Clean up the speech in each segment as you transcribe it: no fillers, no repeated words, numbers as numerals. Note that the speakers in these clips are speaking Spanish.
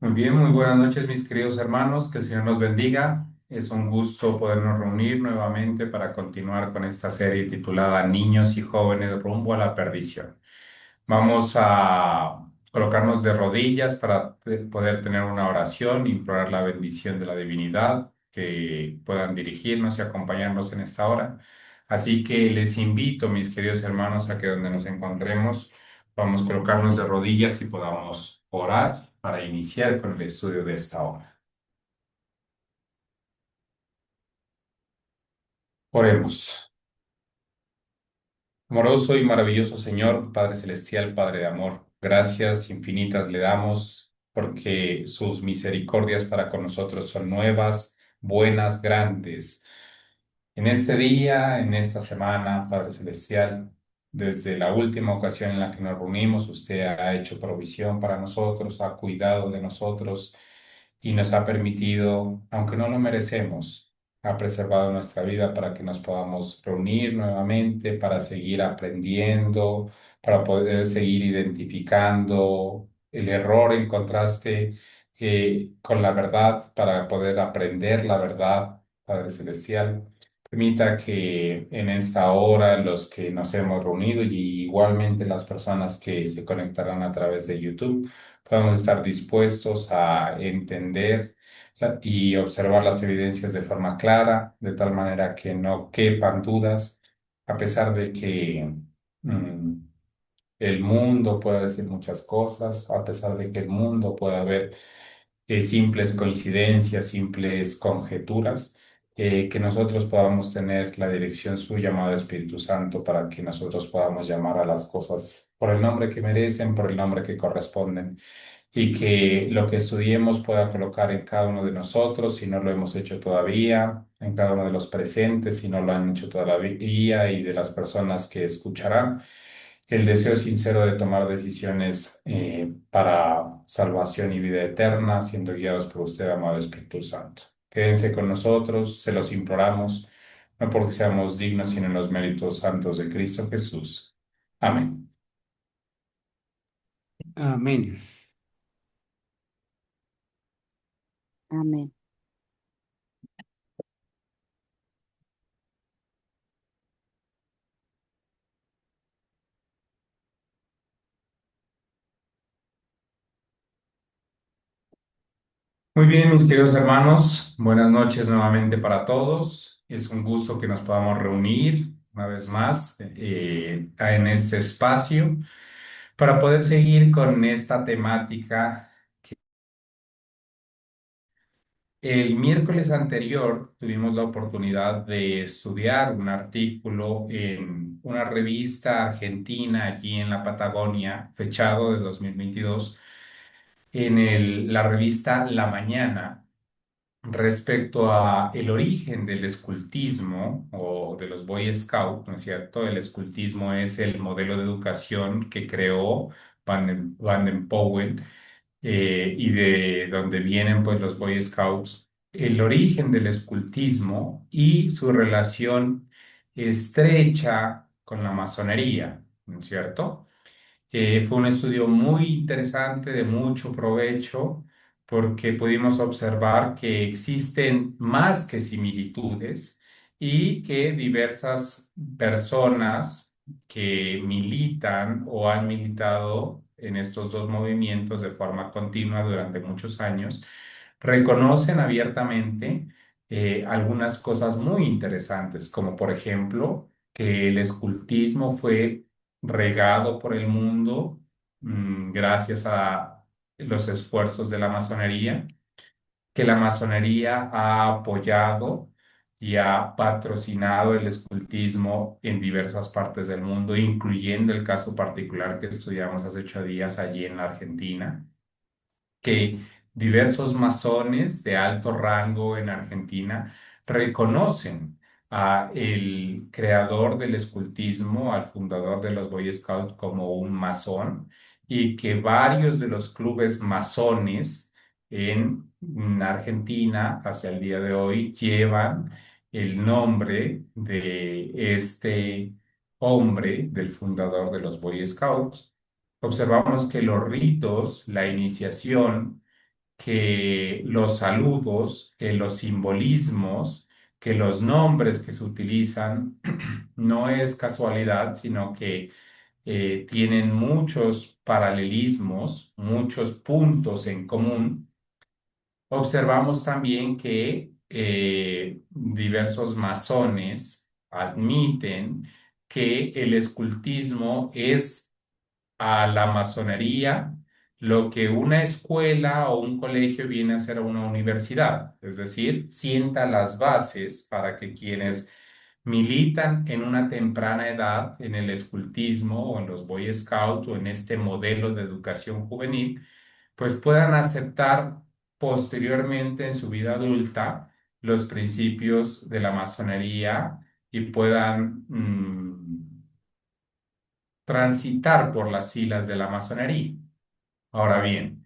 Muy bien, muy buenas noches, mis queridos hermanos. Que el Señor nos bendiga. Es un gusto podernos reunir nuevamente para continuar con esta serie titulada Niños y jóvenes rumbo a la perdición. Vamos a colocarnos de rodillas para poder tener una oración, implorar la bendición de la divinidad, que puedan dirigirnos y acompañarnos en esta hora. Así que les invito, mis queridos hermanos, a que donde nos encontremos, vamos a colocarnos de rodillas y podamos orar para iniciar con el estudio de esta hora. Oremos. Amoroso y maravilloso Señor, Padre Celestial, Padre de amor, gracias infinitas le damos porque sus misericordias para con nosotros son nuevas, buenas, grandes. En este día, en esta semana, Padre Celestial, desde la última ocasión en la que nos reunimos, usted ha hecho provisión para nosotros, ha cuidado de nosotros y nos ha permitido, aunque no lo merecemos, ha preservado nuestra vida para que nos podamos reunir nuevamente, para seguir aprendiendo, para poder seguir identificando el error en contraste con la verdad, para poder aprender la verdad, Padre Celestial. Permita que en esta hora los que nos hemos reunido y igualmente las personas que se conectarán a través de YouTube podamos estar dispuestos a entender y observar las evidencias de forma clara, de tal manera que no quepan dudas, a pesar de que mm, el mundo pueda decir muchas cosas, a pesar de que el mundo pueda ver simples coincidencias, simples conjeturas, que nosotros podamos tener la dirección suya, amado Espíritu Santo, para que nosotros podamos llamar a las cosas por el nombre que merecen, por el nombre que corresponden, y que lo que estudiemos pueda colocar en cada uno de nosotros, si no lo hemos hecho todavía, en cada uno de los presentes, si no lo han hecho todavía, y de las personas que escucharán el deseo sincero de tomar decisiones para salvación y vida eterna, siendo guiados por usted, amado Espíritu Santo. Quédense con nosotros, se los imploramos, no porque seamos dignos, sino en los méritos santos de Cristo Jesús. Amén. Amén. Amén. Muy bien, mis queridos hermanos, buenas noches nuevamente para todos. Es un gusto que nos podamos reunir una vez más en este espacio para poder seguir con esta temática. El miércoles anterior tuvimos la oportunidad de estudiar un artículo en una revista argentina aquí en la Patagonia, fechado de 2022, en la revista La Mañana, respecto a el origen del escultismo o de los Boy Scouts, ¿no es cierto? El escultismo es el modelo de educación que creó Baden Powell, y de donde vienen pues los Boy Scouts, el origen del escultismo y su relación estrecha con la masonería, ¿no es cierto? Fue un estudio muy interesante, de mucho provecho, porque pudimos observar que existen más que similitudes y que diversas personas que militan o han militado en estos dos movimientos de forma continua durante muchos años reconocen abiertamente algunas cosas muy interesantes, como por ejemplo que el escultismo fue regado por el mundo gracias a los esfuerzos de la masonería, que la masonería ha apoyado y ha patrocinado el escultismo en diversas partes del mundo, incluyendo el caso particular que estudiamos hace 8 días allí en la Argentina, que diversos masones de alto rango en Argentina reconocen a el creador del escultismo, al fundador de los Boy Scouts como un masón, y que varios de los clubes masones en Argentina hacia el día de hoy llevan el nombre de este hombre, del fundador de los Boy Scouts. Observamos que los ritos, la iniciación que los saludos, que los simbolismos, que los nombres que se utilizan no es casualidad, sino que tienen muchos paralelismos, muchos puntos en común. Observamos también que diversos masones admiten que el escultismo es a la masonería lo que una escuela o un colegio viene a ser a una universidad, es decir, sienta las bases para que quienes militan en una temprana edad en el escultismo o en los Boy Scouts o en este modelo de educación juvenil, pues puedan aceptar posteriormente en su vida adulta los principios de la masonería y puedan transitar por las filas de la masonería. Ahora bien,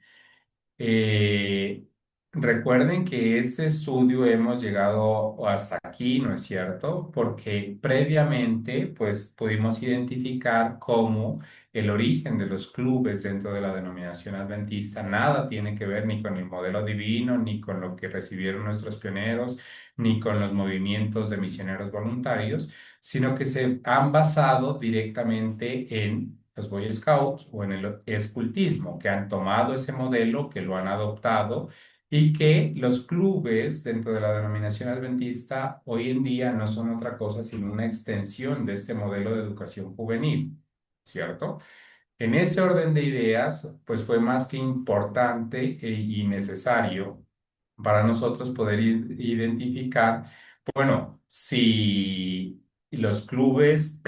eh, recuerden que este estudio hemos llegado hasta aquí, ¿no es cierto? Porque previamente, pues, pudimos identificar cómo el origen de los clubes dentro de la denominación adventista nada tiene que ver ni con el modelo divino, ni con lo que recibieron nuestros pioneros, ni con los movimientos de misioneros voluntarios, sino que se han basado directamente en los Boy Scouts o en el escultismo, que han tomado ese modelo, que lo han adoptado y que los clubes dentro de la denominación adventista hoy en día no son otra cosa sino una extensión de este modelo de educación juvenil, ¿cierto? En ese orden de ideas, pues fue más que importante y necesario para nosotros poder identificar, bueno, si los clubes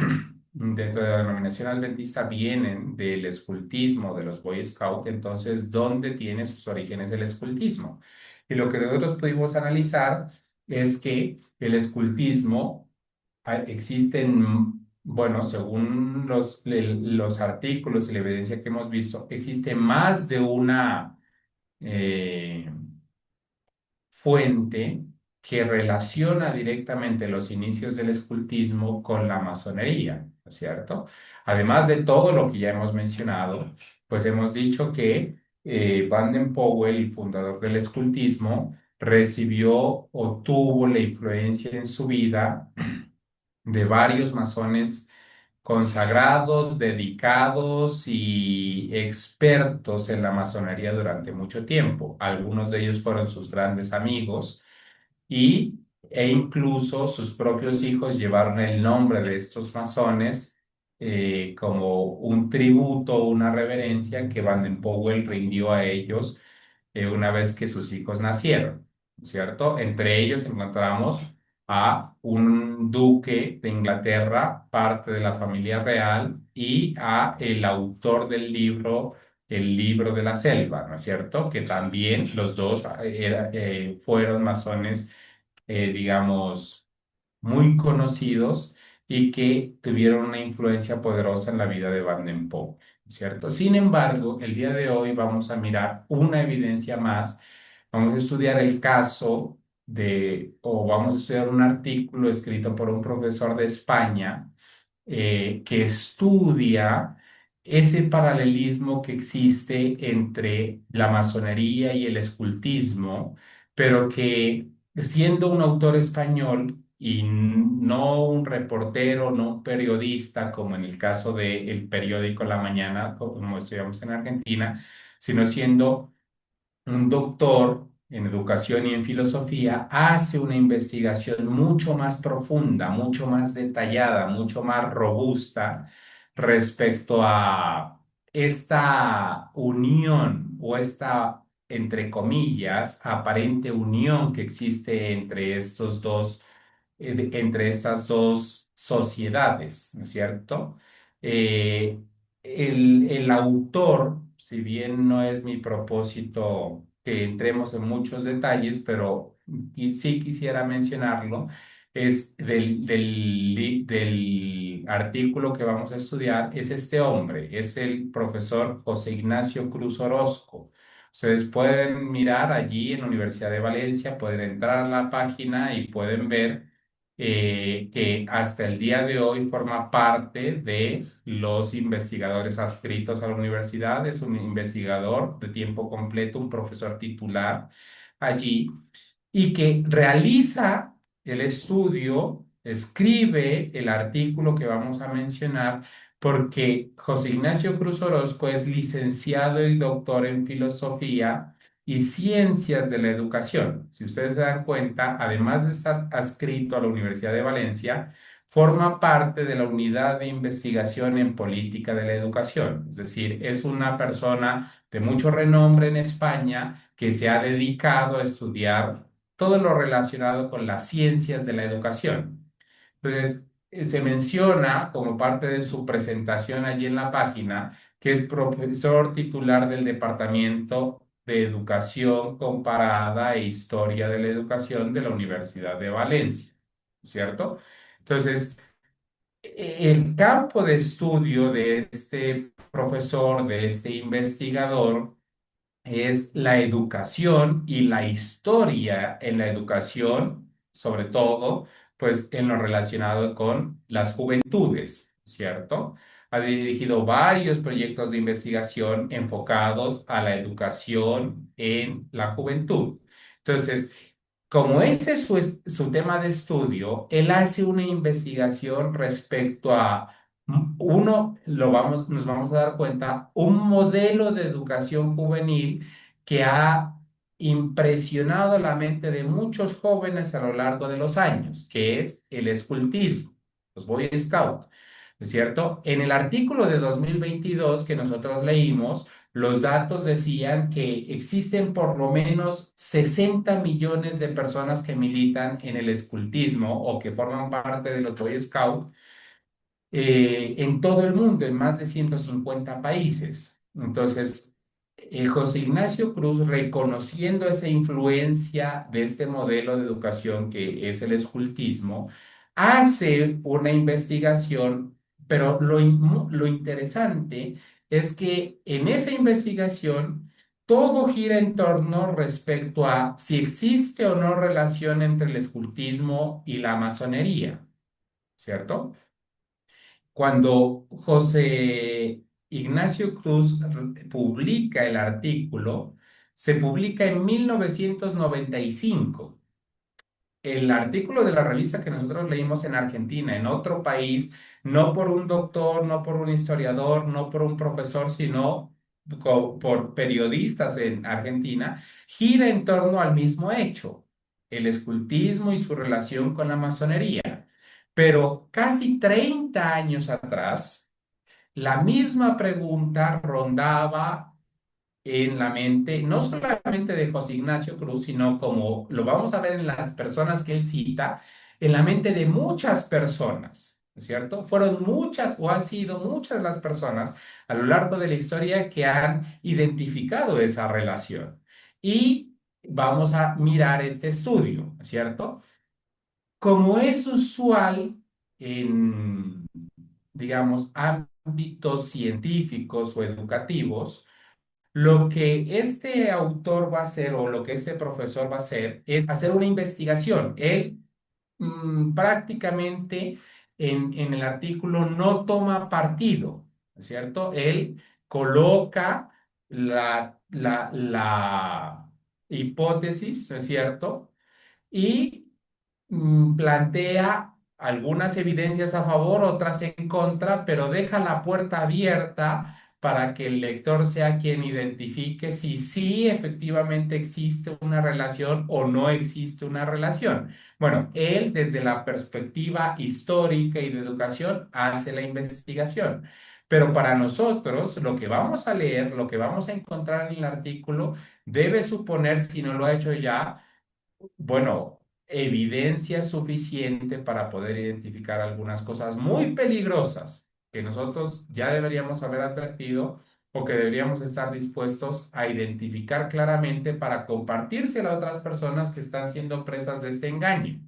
dentro de la denominación adventista vienen del escultismo, de los Boy Scouts, entonces, ¿dónde tiene sus orígenes el escultismo? Y lo que nosotros pudimos analizar es que el escultismo existen, bueno, según los artículos y la evidencia que hemos visto, existe más de una eh, fuente que relaciona directamente los inicios del escultismo con la masonería, ¿no es cierto? Además de todo lo que ya hemos mencionado, pues hemos dicho que Baden Powell, el fundador del escultismo, recibió o tuvo la influencia en su vida de varios masones consagrados, dedicados y expertos en la masonería durante mucho tiempo. Algunos de ellos fueron sus grandes amigos e incluso sus propios hijos llevaron el nombre de estos masones como un tributo, una reverencia que Baden Powell rindió a ellos una vez que sus hijos nacieron, ¿cierto? Entre ellos encontramos a un duque de Inglaterra, parte de la familia real, y a el autor del libro, el libro de la selva, ¿no es cierto? Que también los dos fueron masones, digamos, muy conocidos y que tuvieron una influencia poderosa en la vida de Van Poe, ¿cierto? Sin embargo, el día de hoy vamos a mirar una evidencia más. Vamos a estudiar el caso o vamos a estudiar un artículo escrito por un profesor de España que estudia ese paralelismo que existe entre la masonería y el escultismo, pero que siendo un autor español y no un reportero, no un periodista, como en el caso del periódico La Mañana, como estudiamos en Argentina, sino siendo un doctor en educación y en filosofía, hace una investigación mucho más profunda, mucho más detallada, mucho más robusta respecto a esta unión o esta, entre comillas, aparente unión que existe entre estos dos entre estas dos sociedades, ¿no es cierto? Eh, el autor, si bien no es mi propósito que entremos en muchos detalles, pero sí quisiera mencionarlo, es del artículo que vamos a estudiar, es este hombre, es el profesor José Ignacio Cruz Orozco. Ustedes pueden mirar allí en la Universidad de Valencia, pueden entrar a la página y pueden ver que hasta el día de hoy forma parte de los investigadores adscritos a la universidad. Es un investigador de tiempo completo, un profesor titular allí, y que realiza el estudio, escribe el artículo que vamos a mencionar, porque José Ignacio Cruz Orozco es licenciado y doctor en filosofía y ciencias de la educación. Si ustedes se dan cuenta, además de estar adscrito a la Universidad de Valencia, forma parte de la unidad de investigación en política de la educación. Es decir, es una persona de mucho renombre en España que se ha dedicado a estudiar todo lo relacionado con las ciencias de la educación. Entonces, se menciona como parte de su presentación allí en la página que es profesor titular del Departamento de Educación Comparada e Historia de la Educación de la Universidad de Valencia, ¿cierto? Entonces, el campo de estudio de este profesor, de este investigador, es la educación y la historia en la educación, sobre todo, pues en lo relacionado con las juventudes, ¿cierto? Ha dirigido varios proyectos de investigación enfocados a la educación en la juventud. Entonces, como ese es su tema de estudio, él hace una investigación respecto a nos vamos a dar cuenta, un modelo de educación juvenil que ha impresionado la mente de muchos jóvenes a lo largo de los años, que es el escultismo, los Boy Scouts, ¿no es cierto? En el artículo de 2022 que nosotros leímos, los datos decían que existen por lo menos 60 millones de personas que militan en el escultismo o que forman parte de los Boy Scouts en todo el mundo, en más de 150 países. Entonces, José Ignacio Cruz, reconociendo esa influencia de este modelo de educación que es el escultismo, hace una investigación, pero lo interesante es que en esa investigación todo gira en torno respecto a si existe o no relación entre el escultismo y la masonería, ¿cierto? Cuando José Ignacio Cruz publica el artículo, se publica en 1995. El artículo de la revista que nosotros leímos en Argentina, en otro país, no por un doctor, no por un historiador, no por un profesor, sino por periodistas en Argentina, gira en torno al mismo hecho, el escultismo y su relación con la masonería. Pero casi 30 años atrás, la misma pregunta rondaba en la mente, no solamente de José Ignacio Cruz, sino como lo vamos a ver en las personas que él cita, en la mente de muchas personas, ¿no es cierto? Fueron muchas o han sido muchas las personas a lo largo de la historia que han identificado esa relación. Y vamos a mirar este estudio, ¿no es cierto? Como es usual en, digamos, ámbitos científicos o educativos, lo que este autor va a hacer o lo que este profesor va a hacer es hacer una investigación. Él prácticamente en el artículo no toma partido, ¿no es cierto? Él coloca la hipótesis, ¿no es cierto? Y plantea algunas evidencias a favor, otras en contra, pero deja la puerta abierta para que el lector sea quien identifique si sí efectivamente existe una relación o no existe una relación. Bueno, él desde la perspectiva histórica y de educación hace la investigación. Pero para nosotros, lo que vamos a leer, lo que vamos a encontrar en el artículo, debe suponer, si no lo ha hecho ya, bueno, evidencia suficiente para poder identificar algunas cosas muy peligrosas que nosotros ya deberíamos haber advertido o que deberíamos estar dispuestos a identificar claramente para compartírselo a otras personas que están siendo presas de este engaño.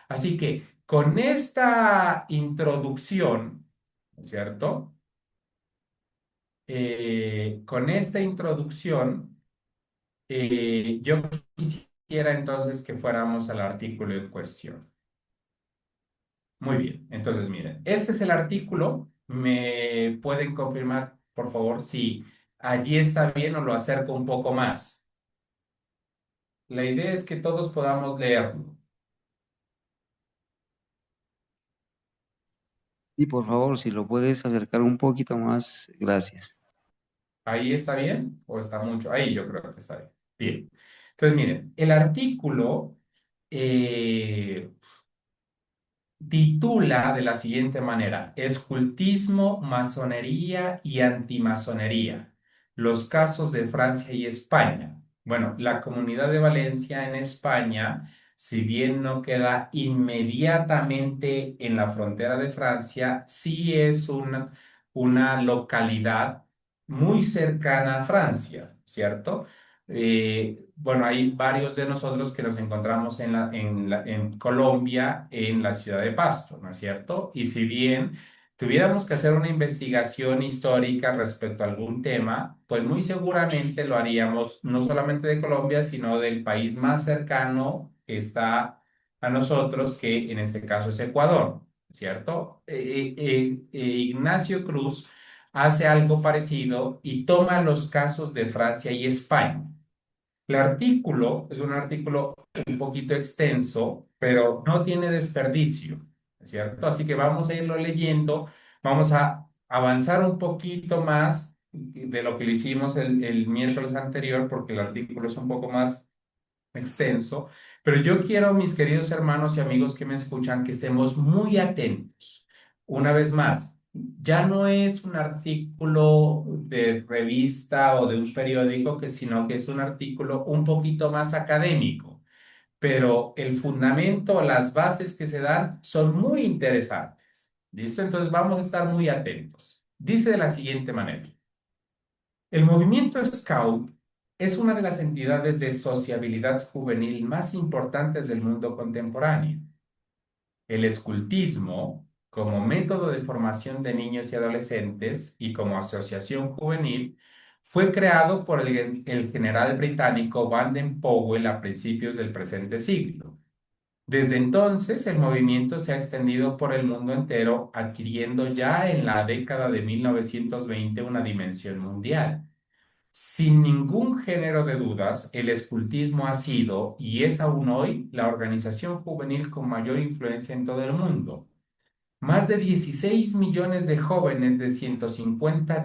Así que con esta introducción, ¿no es cierto? Con esta introducción, yo quisiera entonces que fuéramos al artículo en cuestión. Muy bien. Entonces, miren, este es el artículo. ¿Me pueden confirmar, por favor, si allí está bien o lo acerco un poco más? La idea es que todos podamos leerlo. Y por favor, si lo puedes acercar un poquito más, gracias. ¿Ahí está bien o está mucho? Ahí yo creo que está bien. Bien. Entonces, miren, el artículo eh, titula de la siguiente manera: Escultismo, masonería y antimasonería, los casos de Francia y España. Bueno, la Comunidad de Valencia en España, si bien no queda inmediatamente en la frontera de Francia, sí es una localidad muy cercana a Francia, ¿cierto? Bueno, hay varios de nosotros que nos encontramos en Colombia, en la ciudad de Pasto, ¿no es cierto? Y si bien tuviéramos que hacer una investigación histórica respecto a algún tema, pues muy seguramente lo haríamos no solamente de Colombia, sino del país más cercano que está a nosotros, que en este caso es Ecuador, ¿cierto? Ignacio Cruz hace algo parecido y toma los casos de Francia y España. El artículo es un artículo un poquito extenso, pero no tiene desperdicio, ¿cierto? Así que vamos a irlo leyendo, vamos a avanzar un poquito más de lo que lo hicimos el miércoles anterior, porque el artículo es un poco más extenso, pero yo quiero, mis queridos hermanos y amigos que me escuchan, que estemos muy atentos. Una vez más, ya no es un artículo de revista o de un periódico, sino que es un artículo un poquito más académico, pero el fundamento, las bases que se dan son muy interesantes. ¿Listo? Entonces vamos a estar muy atentos. Dice de la siguiente manera: el movimiento Scout es una de las entidades de sociabilidad juvenil más importantes del mundo contemporáneo. El escultismo, como método de formación de niños y adolescentes y como asociación juvenil, fue creado por el general británico Baden Powell a principios del presente siglo. Desde entonces, el movimiento se ha extendido por el mundo entero, adquiriendo ya en la década de 1920 una dimensión mundial. Sin ningún género de dudas, el escultismo ha sido y es aún hoy la organización juvenil con mayor influencia en todo el mundo. Más de 16 millones de jóvenes de 150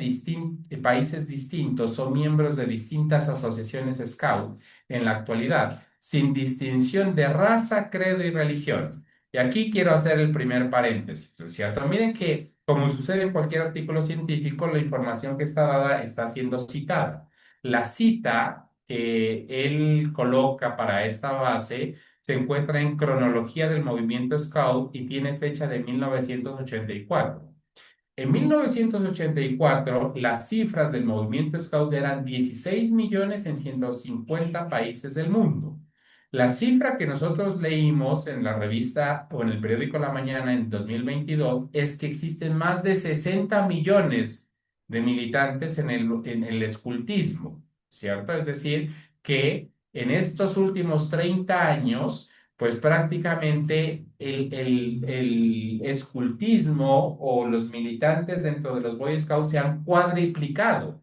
países distintos son miembros de distintas asociaciones Scout en la actualidad, sin distinción de raza, credo y religión. Y aquí quiero hacer el primer paréntesis, ¿no es cierto? Miren que, como sucede en cualquier artículo científico, la información que está dada está siendo citada. La cita que él coloca para esta base se encuentra en Cronología del Movimiento Scout y tiene fecha de 1984. En 1984, las cifras del movimiento Scout eran 16 millones en 150 países del mundo. La cifra que nosotros leímos en la revista o en el periódico La Mañana en 2022 es que existen más de 60 millones de militantes en el escultismo, ¿cierto? Es decir, que en estos últimos 30 años pues prácticamente el escultismo o los militantes dentro de los Boy Scouts se han cuadriplicado,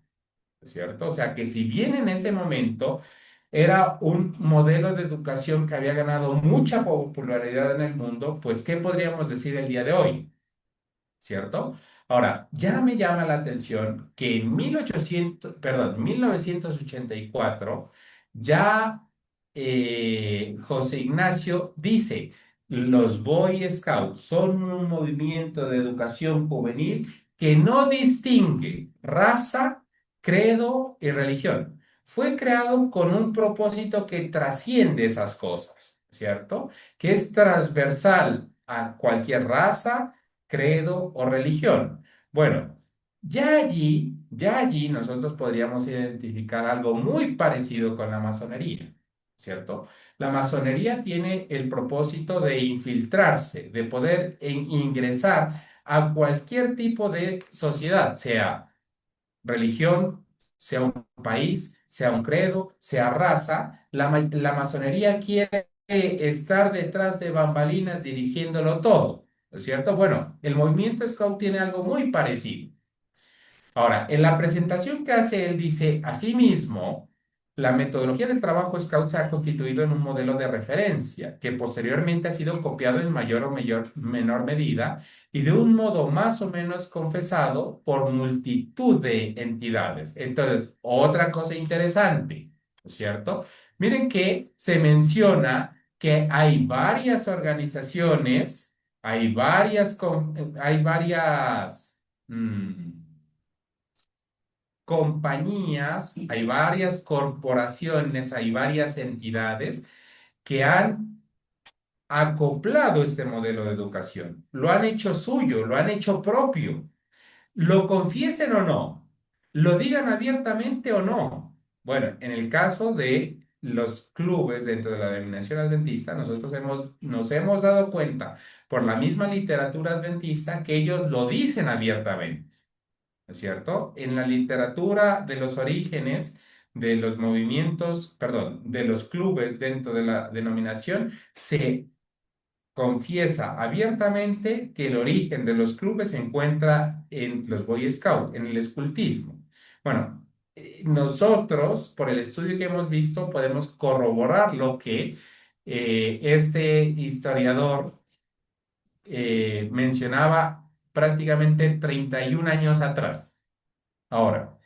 ¿cierto? O sea que si bien en ese momento era un modelo de educación que había ganado mucha popularidad en el mundo, pues ¿qué podríamos decir el día de hoy? ¿Cierto? Ahora, ya me llama la atención que en 1984, ya José Ignacio dice: los Boy Scouts son un movimiento de educación juvenil que no distingue raza, credo y religión. Fue creado con un propósito que trasciende esas cosas, ¿cierto? Que es transversal a cualquier raza, credo o religión. Bueno, ya allí nosotros podríamos identificar algo muy parecido con la masonería, ¿cierto? La masonería tiene el propósito de infiltrarse, de poder ingresar a cualquier tipo de sociedad, sea religión, sea un país, sea un credo, sea raza. La masonería quiere estar detrás de bambalinas dirigiéndolo todo. ¿no es cierto? Bueno, el movimiento Scout tiene algo muy parecido. Ahora, en la presentación que hace él dice, asimismo, la metodología del trabajo Scout se ha constituido en un modelo de referencia que posteriormente ha sido copiado en mayor o menor medida y de un modo más o menos confesado por multitud de entidades. Entonces, otra cosa interesante, ¿no es cierto? Miren que se menciona que hay varias organizaciones, hay varias compañías, hay varias corporaciones, hay varias entidades que han acoplado este modelo de educación, lo han hecho suyo, lo han hecho propio, lo confiesen o no, lo digan abiertamente o no. Bueno, en el caso de los clubes dentro de la denominación adventista, nosotros nos hemos dado cuenta por la misma literatura adventista que ellos lo dicen abiertamente. ¿No es cierto? En la literatura de los orígenes de los movimientos, perdón, de los clubes dentro de la denominación, se confiesa abiertamente que el origen de los clubes se encuentra en los Boy Scouts, en el escultismo. Bueno, nosotros, por el estudio que hemos visto, podemos corroborar lo que este historiador mencionaba prácticamente 31 años atrás. Ahora,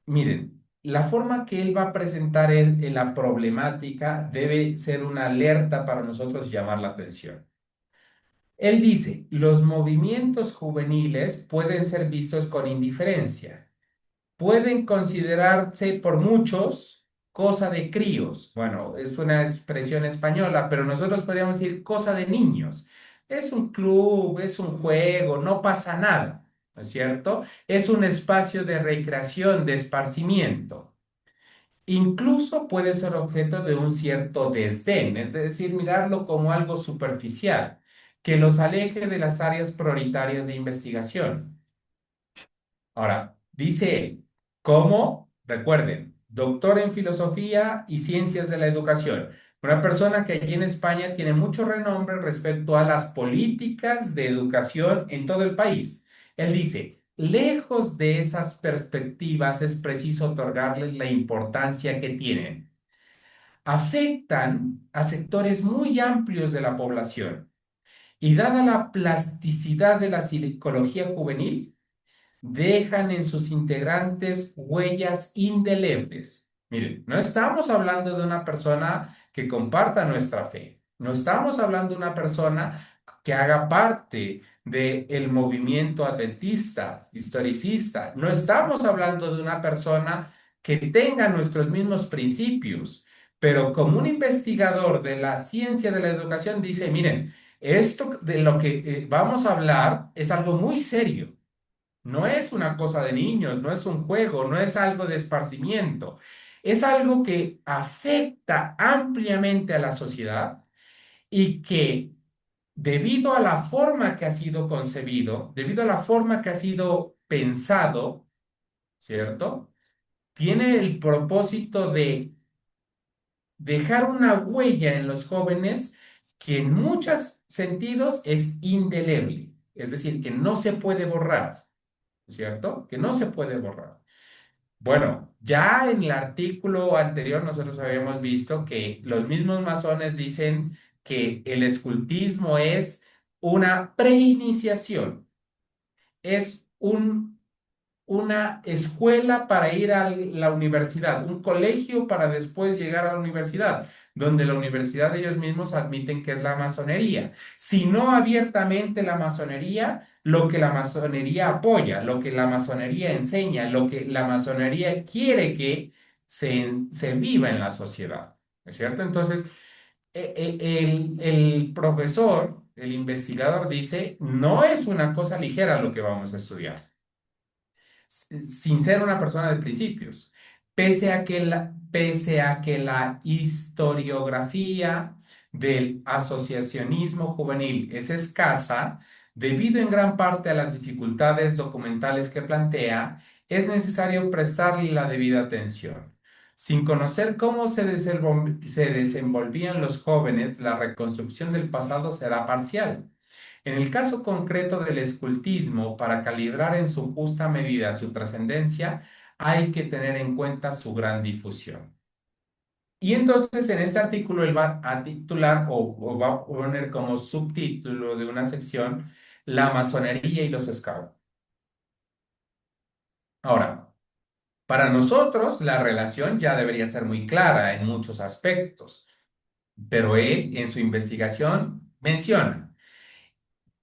miren, la forma que él va a presentar la problemática debe ser una alerta para nosotros llamar la atención. Él dice, los movimientos juveniles pueden ser vistos con indiferencia, pueden considerarse por muchos cosa de críos. Bueno, es una expresión española, pero nosotros podríamos decir cosa de niños. Es un club, es un juego, no pasa nada, ¿no es cierto? Es un espacio de recreación, de esparcimiento. Incluso puede ser objeto de un cierto desdén, es decir, mirarlo como algo superficial, que los aleje de las áreas prioritarias de investigación. Ahora, dice él, ¿cómo? Recuerden, doctor en filosofía y ciencias de la educación. Una persona que allí en España tiene mucho renombre respecto a las políticas de educación en todo el país. Él dice, lejos de esas perspectivas es preciso otorgarles la importancia que tienen. Afectan a sectores muy amplios de la población y dada la plasticidad de la psicología juvenil, dejan en sus integrantes huellas indelebles. Miren, no estamos hablando de una persona que comparta nuestra fe, no estamos hablando de una persona que haga parte del movimiento adventista, historicista, no estamos hablando de una persona que tenga nuestros mismos principios, pero como un investigador de la ciencia de la educación dice, miren, esto de lo que vamos a hablar es algo muy serio. No es una cosa de niños, no es un juego, no es algo de esparcimiento. Es algo que afecta ampliamente a la sociedad y que debido a la forma que ha sido concebido, debido a la forma que ha sido pensado, ¿cierto? Tiene el propósito de dejar una huella en los jóvenes que en muchos sentidos es indeleble, es decir, que no se puede borrar, ¿cierto? Que no se puede borrar. Bueno, ya en el artículo anterior nosotros habíamos visto que los mismos masones dicen que el escultismo es una preiniciación, es una escuela para ir a la universidad, un colegio para después llegar a la universidad, donde la universidad ellos mismos admiten que es la masonería. Si no abiertamente la masonería, lo que la masonería apoya, lo que la masonería enseña, lo que la masonería quiere que se viva en la sociedad, ¿no es cierto? Entonces, el profesor, el investigador dice, no es una cosa ligera lo que vamos a estudiar sin ser una persona de principios, pese a que la historiografía del asociacionismo juvenil es escasa, debido en gran parte a las dificultades documentales que plantea, es necesario prestarle la debida atención. Sin conocer cómo se desenvolvían los jóvenes, la reconstrucción del pasado será parcial. En el caso concreto del escultismo, para calibrar en su justa medida su trascendencia, hay que tener en cuenta su gran difusión. Y entonces en este artículo él va a titular o va a poner como subtítulo de una sección la masonería y los scouts. Ahora, para nosotros la relación ya debería ser muy clara en muchos aspectos, pero él en su investigación menciona.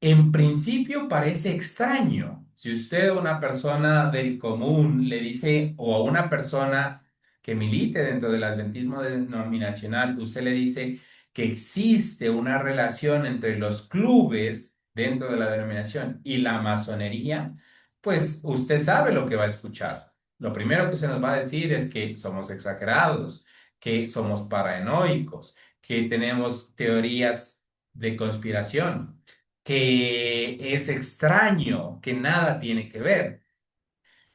En principio parece extraño. Si usted a una persona del común le dice, o a una persona que milite dentro del adventismo denominacional, usted le dice que existe una relación entre los clubes dentro de la denominación y la masonería, pues usted sabe lo que va a escuchar. Lo primero que se nos va a decir es que somos exagerados, que somos paranoicos, que tenemos teorías de conspiración, que es extraño, que nada tiene que ver.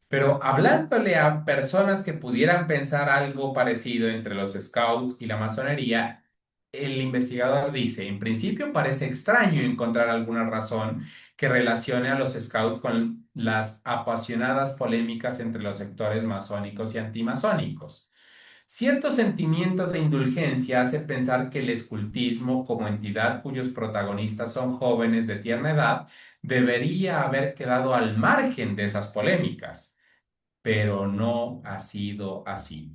Pero hablándole a personas que pudieran pensar algo parecido entre los scouts y la masonería, el investigador dice, en principio parece extraño encontrar alguna razón que relacione a los scouts con las apasionadas polémicas entre los sectores masónicos y antimasónicos. Cierto sentimiento de indulgencia hace pensar que el escultismo, como entidad cuyos protagonistas son jóvenes de tierna edad, debería haber quedado al margen de esas polémicas, pero no ha sido así.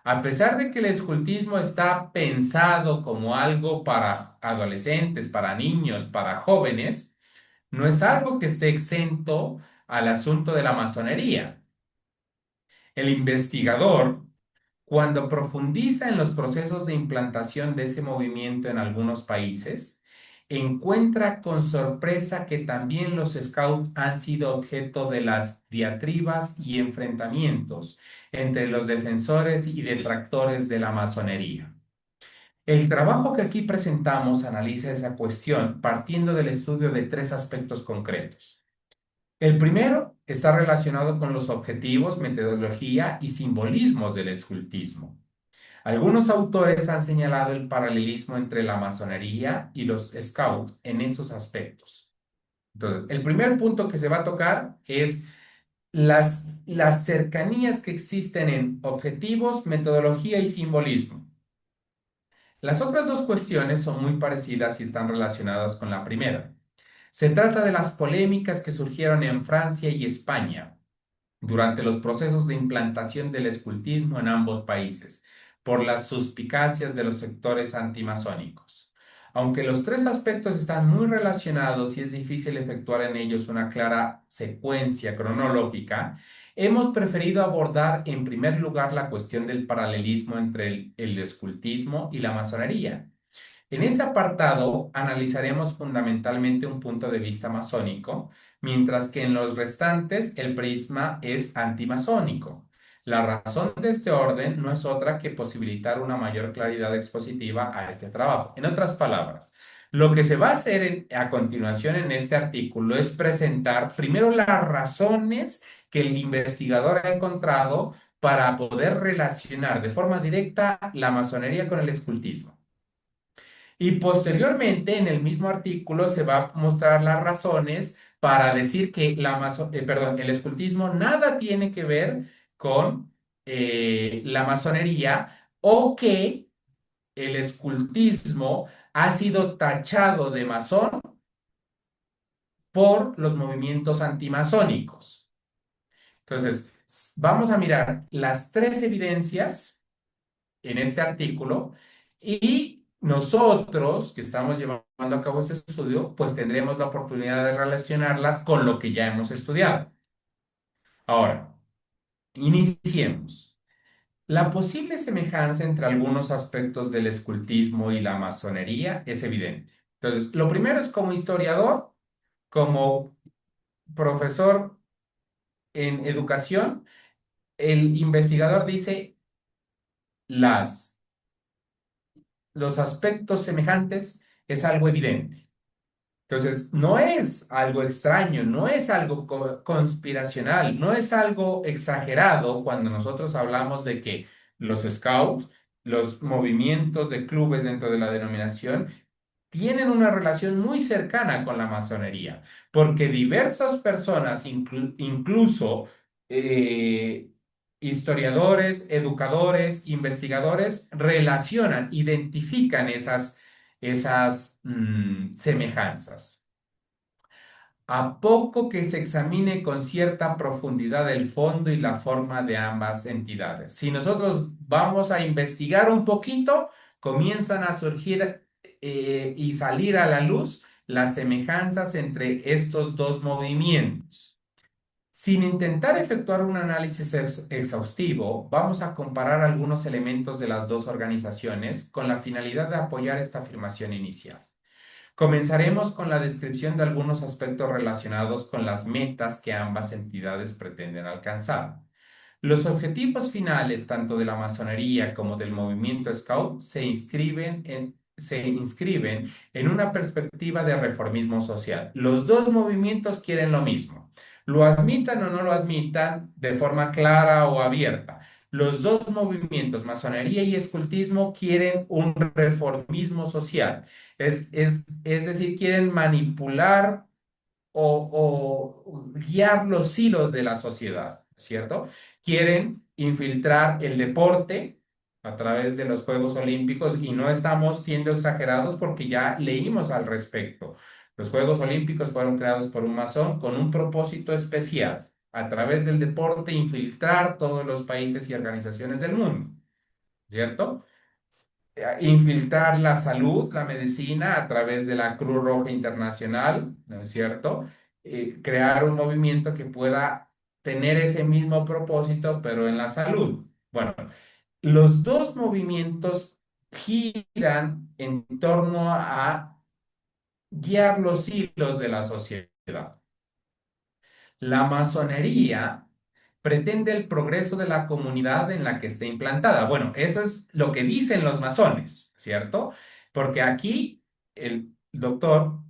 A pesar de que el escultismo está pensado como algo para adolescentes, para niños, para jóvenes, no es algo que esté exento al asunto de la masonería. El investigador, cuando profundiza en los procesos de implantación de ese movimiento en algunos países, encuentra con sorpresa que también los scouts han sido objeto de las diatribas y enfrentamientos entre los defensores y detractores de la masonería. El trabajo que aquí presentamos analiza esa cuestión partiendo del estudio de tres aspectos concretos. El primero está relacionado con los objetivos, metodología y simbolismos del escultismo. Algunos autores han señalado el paralelismo entre la masonería y los scouts en esos aspectos. Entonces, el primer punto que se va a tocar es las cercanías que existen en objetivos, metodología y simbolismo. Las otras dos cuestiones son muy parecidas y están relacionadas con la primera. Se trata de las polémicas que surgieron en Francia y España durante los procesos de implantación del escultismo en ambos países, por las suspicacias de los sectores antimasónicos. Aunque los tres aspectos están muy relacionados y es difícil efectuar en ellos una clara secuencia cronológica, hemos preferido abordar en primer lugar la cuestión del paralelismo entre el escultismo y la masonería. En ese apartado analizaremos fundamentalmente un punto de vista masónico, mientras que en los restantes el prisma es antimasónico. La razón de este orden no es otra que posibilitar una mayor claridad expositiva a este trabajo. En otras palabras, lo que se va a hacer a continuación en este artículo es presentar primero las razones que el investigador ha encontrado para poder relacionar de forma directa la masonería con el escultismo. Y posteriormente, en el mismo artículo, se va a mostrar las razones para decir que el escultismo nada tiene que ver con la masonería, o que el escultismo ha sido tachado de masón por los movimientos antimasónicos. Entonces, vamos a mirar las tres evidencias en este artículo, y nosotros que estamos llevando a cabo este estudio, pues tendremos la oportunidad de relacionarlas con lo que ya hemos estudiado. Ahora, iniciemos. La posible semejanza entre algunos aspectos del escultismo y la masonería es evidente. Entonces, lo primero es como historiador, como profesor en educación, el investigador dice las los aspectos semejantes es algo evidente. Entonces, no es algo extraño, no es algo conspiracional, no es algo exagerado cuando nosotros hablamos de que los scouts, los movimientos de clubes dentro de la denominación, tienen una relación muy cercana con la masonería, porque diversas personas, incluso eh, historiadores, educadores, investigadores, relacionan, identifican esas semejanzas. A poco que se examine con cierta profundidad el fondo y la forma de ambas entidades. Si nosotros vamos a investigar un poquito, comienzan a surgir y salir a la luz las semejanzas entre estos dos movimientos. Sin intentar efectuar un análisis exhaustivo, vamos a comparar algunos elementos de las dos organizaciones con la finalidad de apoyar esta afirmación inicial. Comenzaremos con la descripción de algunos aspectos relacionados con las metas que ambas entidades pretenden alcanzar. Los objetivos finales, tanto de la masonería como del movimiento Scout, se inscriben en una perspectiva de reformismo social. Los dos movimientos quieren lo mismo. Lo admitan o no lo admitan de forma clara o abierta. Los dos movimientos, masonería y escultismo, quieren un reformismo social. Es decir, quieren manipular o guiar los hilos de la sociedad, ¿cierto? Quieren infiltrar el deporte a través de los Juegos Olímpicos y no estamos siendo exagerados porque ya leímos al respecto. Los Juegos Olímpicos fueron creados por un masón con un propósito especial, a través del deporte infiltrar todos los países y organizaciones del mundo, ¿cierto? Infiltrar la salud, la medicina a través de la Cruz Roja Internacional, ¿no es cierto? Crear un movimiento que pueda tener ese mismo propósito, pero en la salud. Bueno, los dos movimientos giran en torno a guiar los hilos de la sociedad. La masonería pretende el progreso de la comunidad en la que esté implantada. Bueno, eso es lo que dicen los masones, ¿cierto? Porque aquí el doctor,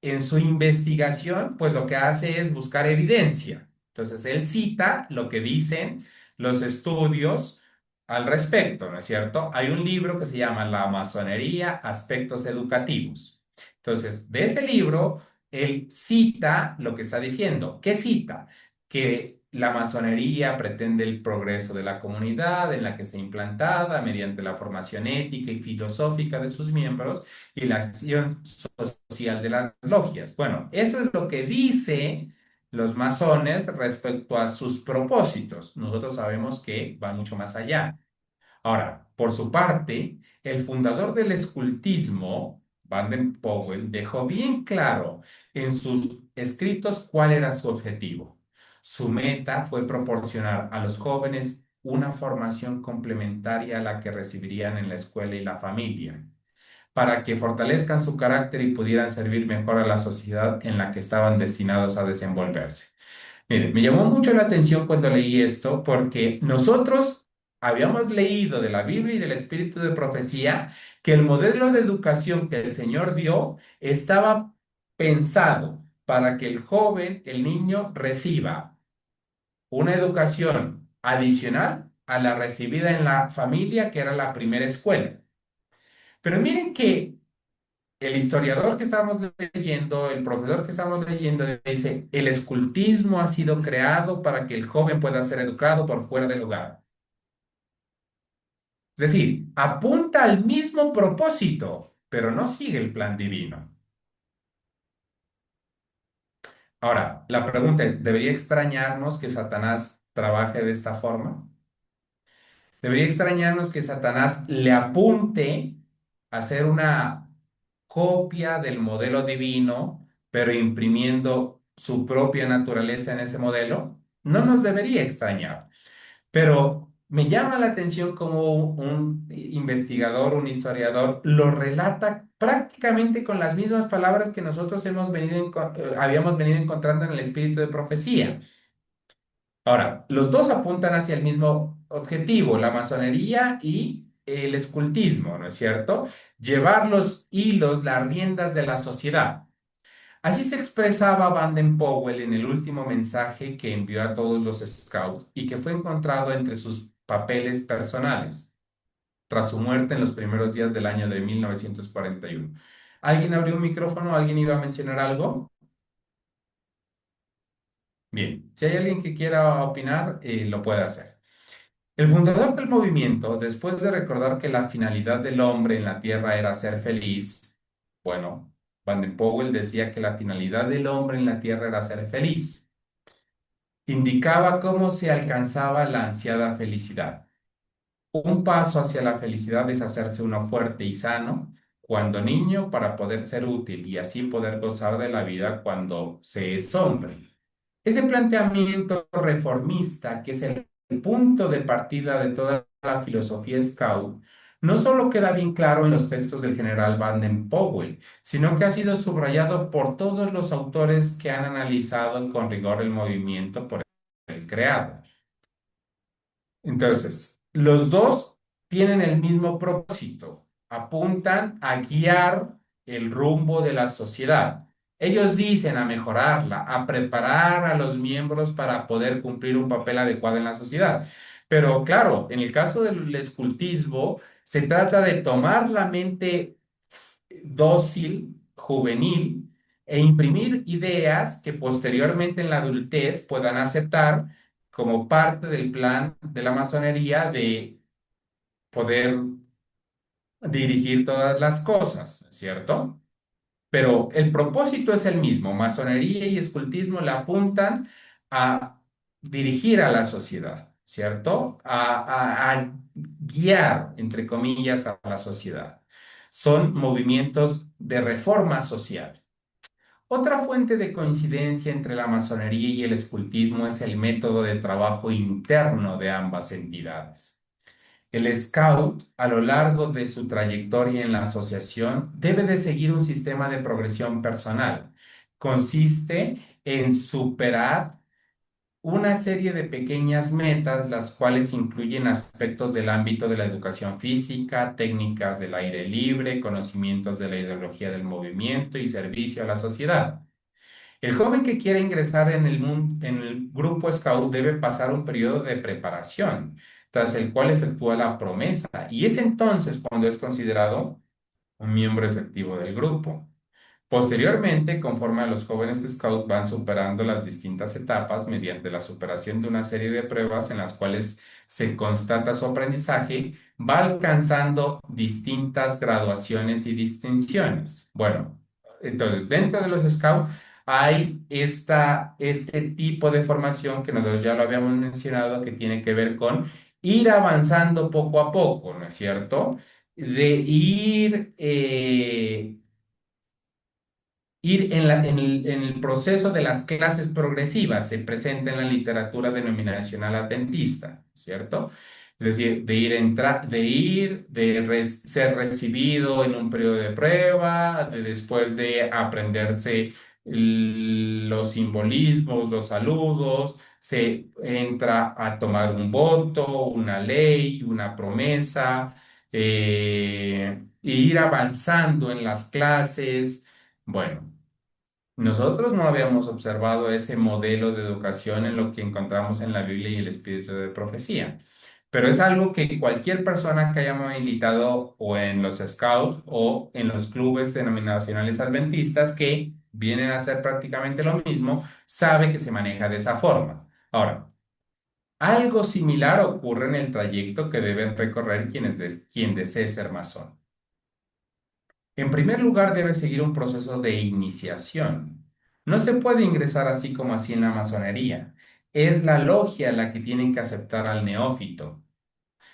en su investigación, pues lo que hace es buscar evidencia. Entonces, él cita lo que dicen los estudios al respecto, ¿no es cierto? Hay un libro que se llama La masonería, aspectos educativos. Entonces, de ese libro él cita lo que está diciendo. ¿Qué cita? Que la masonería pretende el progreso de la comunidad en la que está implantada mediante la formación ética y filosófica de sus miembros y la acción social de las logias. Bueno, eso es lo que dice los masones respecto a sus propósitos. Nosotros sabemos que va mucho más allá. Ahora, por su parte, el fundador del escultismo, Baden Powell, dejó bien claro en sus escritos cuál era su objetivo. Su meta fue proporcionar a los jóvenes una formación complementaria a la que recibirían en la escuela y la familia, para que fortalezcan su carácter y pudieran servir mejor a la sociedad en la que estaban destinados a desenvolverse. Mire, me llamó mucho la atención cuando leí esto porque nosotros habíamos leído de la Biblia y del espíritu de profecía que el modelo de educación que el Señor dio estaba pensado para que el joven, el niño, reciba una educación adicional a la recibida en la familia, que era la primera escuela. Pero miren que el historiador que estamos leyendo, el profesor que estamos leyendo, dice, el escultismo ha sido creado para que el joven pueda ser educado por fuera del hogar. Es decir, apunta al mismo propósito, pero no sigue el plan divino. Ahora, la pregunta es, ¿debería extrañarnos que Satanás trabaje de esta forma? Debería extrañarnos que Satanás le apunte a hacer una copia del modelo divino, pero imprimiendo su propia naturaleza en ese modelo. No nos debería extrañar, pero me llama la atención como un investigador, un historiador, lo relata prácticamente con las mismas palabras que nosotros habíamos venido encontrando en el espíritu de profecía. Ahora, los dos apuntan hacia el mismo objetivo, la masonería y el escultismo, ¿no es cierto? Llevar los hilos, las riendas de la sociedad. Así se expresaba Baden Powell en el último mensaje que envió a todos los scouts y que fue encontrado entre sus papeles personales tras su muerte en los primeros días del año de 1941. ¿Alguien abrió un micrófono? ¿Alguien iba a mencionar algo? Bien, si hay alguien que quiera opinar, lo puede hacer. El fundador del movimiento, después de recordar que la finalidad del hombre en la tierra era ser feliz, bueno, Baden Powell decía que la finalidad del hombre en la tierra era ser feliz. Indicaba cómo se alcanzaba la ansiada felicidad. Un paso hacia la felicidad es hacerse uno fuerte y sano cuando niño para poder ser útil y así poder gozar de la vida cuando se es hombre. Ese planteamiento reformista, que es el punto de partida de toda la filosofía Scout, no solo queda bien claro en los textos del general Baden Powell, sino que ha sido subrayado por todos los autores que han analizado con rigor el movimiento por el creado. Entonces, los dos tienen el mismo propósito, apuntan a guiar el rumbo de la sociedad. Ellos dicen a mejorarla, a preparar a los miembros para poder cumplir un papel adecuado en la sociedad. Pero claro, en el caso del escultismo, se trata de tomar la mente dócil, juvenil, e imprimir ideas que posteriormente en la adultez puedan aceptar como parte del plan de la masonería de poder dirigir todas las cosas, ¿cierto? Pero el propósito es el mismo. Masonería y escultismo le apuntan a dirigir a la sociedad, ¿cierto? A guiar, entre comillas, a la sociedad. Son movimientos de reforma social. Otra fuente de coincidencia entre la masonería y el escultismo es el método de trabajo interno de ambas entidades. El scout, a lo largo de su trayectoria en la asociación, debe de seguir un sistema de progresión personal. Consiste en superar una serie de pequeñas metas, las cuales incluyen aspectos del ámbito de la educación física, técnicas del aire libre, conocimientos de la ideología del movimiento y servicio a la sociedad. El joven que quiera ingresar en el grupo Scout debe pasar un periodo de preparación, tras el cual efectúa la promesa, y es entonces cuando es considerado un miembro efectivo del grupo. Posteriormente, conforme a los jóvenes Scout van superando las distintas etapas mediante la superación de una serie de pruebas en las cuales se constata su aprendizaje, va alcanzando distintas graduaciones y distinciones. Bueno, entonces, dentro de los Scouts hay este tipo de formación que nosotros ya lo habíamos mencionado, que tiene que ver con ir avanzando poco a poco, ¿no es cierto? De ir en el proceso de las clases progresivas, se presenta en la literatura denominacional adventista, ¿cierto? Es decir, ser recibido en un periodo de prueba, de después de aprenderse los simbolismos, los saludos, se entra a tomar un voto, una ley, una promesa, e ir avanzando en las clases. Bueno, nosotros no habíamos observado ese modelo de educación en lo que encontramos en la Biblia y el espíritu de profecía, pero es algo que cualquier persona que haya militado o en los scouts o en los clubes denominacionales adventistas que vienen a hacer prácticamente lo mismo, sabe que se maneja de esa forma. Ahora, algo similar ocurre en el trayecto que deben recorrer quien desee ser masón. En primer lugar, debe seguir un proceso de iniciación. No se puede ingresar así como así en la masonería. Es la logia la que tienen que aceptar al neófito.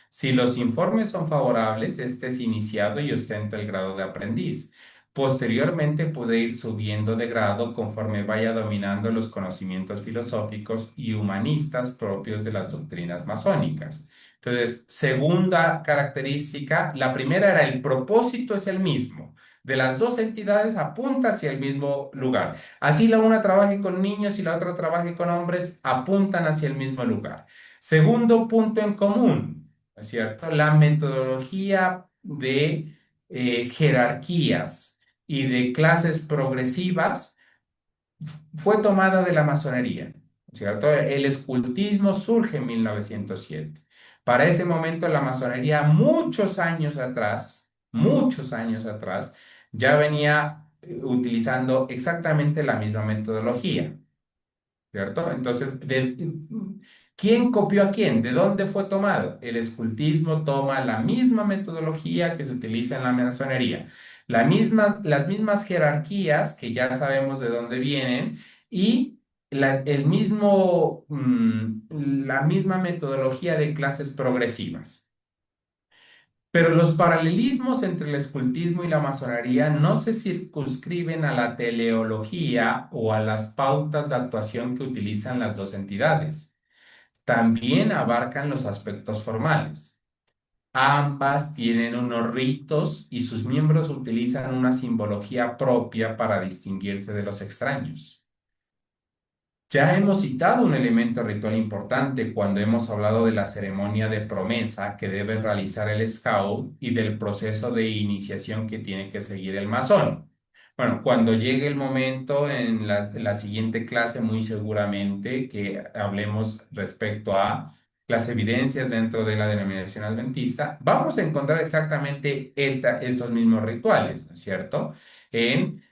Si los informes son favorables, este es iniciado y ostenta el grado de aprendiz. Posteriormente puede ir subiendo de grado conforme vaya dominando los conocimientos filosóficos y humanistas propios de las doctrinas masónicas. Entonces, segunda característica, la primera era el propósito es el mismo. De las dos entidades apunta hacia el mismo lugar. Así la una trabaje con niños y la otra trabaje con hombres, apuntan hacia el mismo lugar. Segundo punto en común, ¿no es cierto? La metodología de jerarquías y de clases progresivas fue tomada de la masonería, ¿cierto? El escultismo surge en 1907. Para ese momento la masonería, muchos años atrás, ya venía utilizando exactamente la misma metodología. ¿Cierto? Entonces, ¿quién copió a quién? ¿De dónde fue tomado? El escultismo toma la misma metodología que se utiliza en la masonería, las mismas jerarquías que ya sabemos de dónde vienen y la misma metodología de clases progresivas. Pero los paralelismos entre el escultismo y la masonería no se circunscriben a la teleología o a las pautas de actuación que utilizan las dos entidades. También abarcan los aspectos formales. Ambas tienen unos ritos y sus miembros utilizan una simbología propia para distinguirse de los extraños. Ya hemos citado un elemento ritual importante cuando hemos hablado de la ceremonia de promesa que debe realizar el scout y del proceso de iniciación que tiene que seguir el masón. Bueno, cuando llegue el momento en la siguiente clase, muy seguramente que hablemos respecto a las evidencias dentro de la denominación adventista, vamos a encontrar exactamente estos mismos rituales, ¿no es cierto? En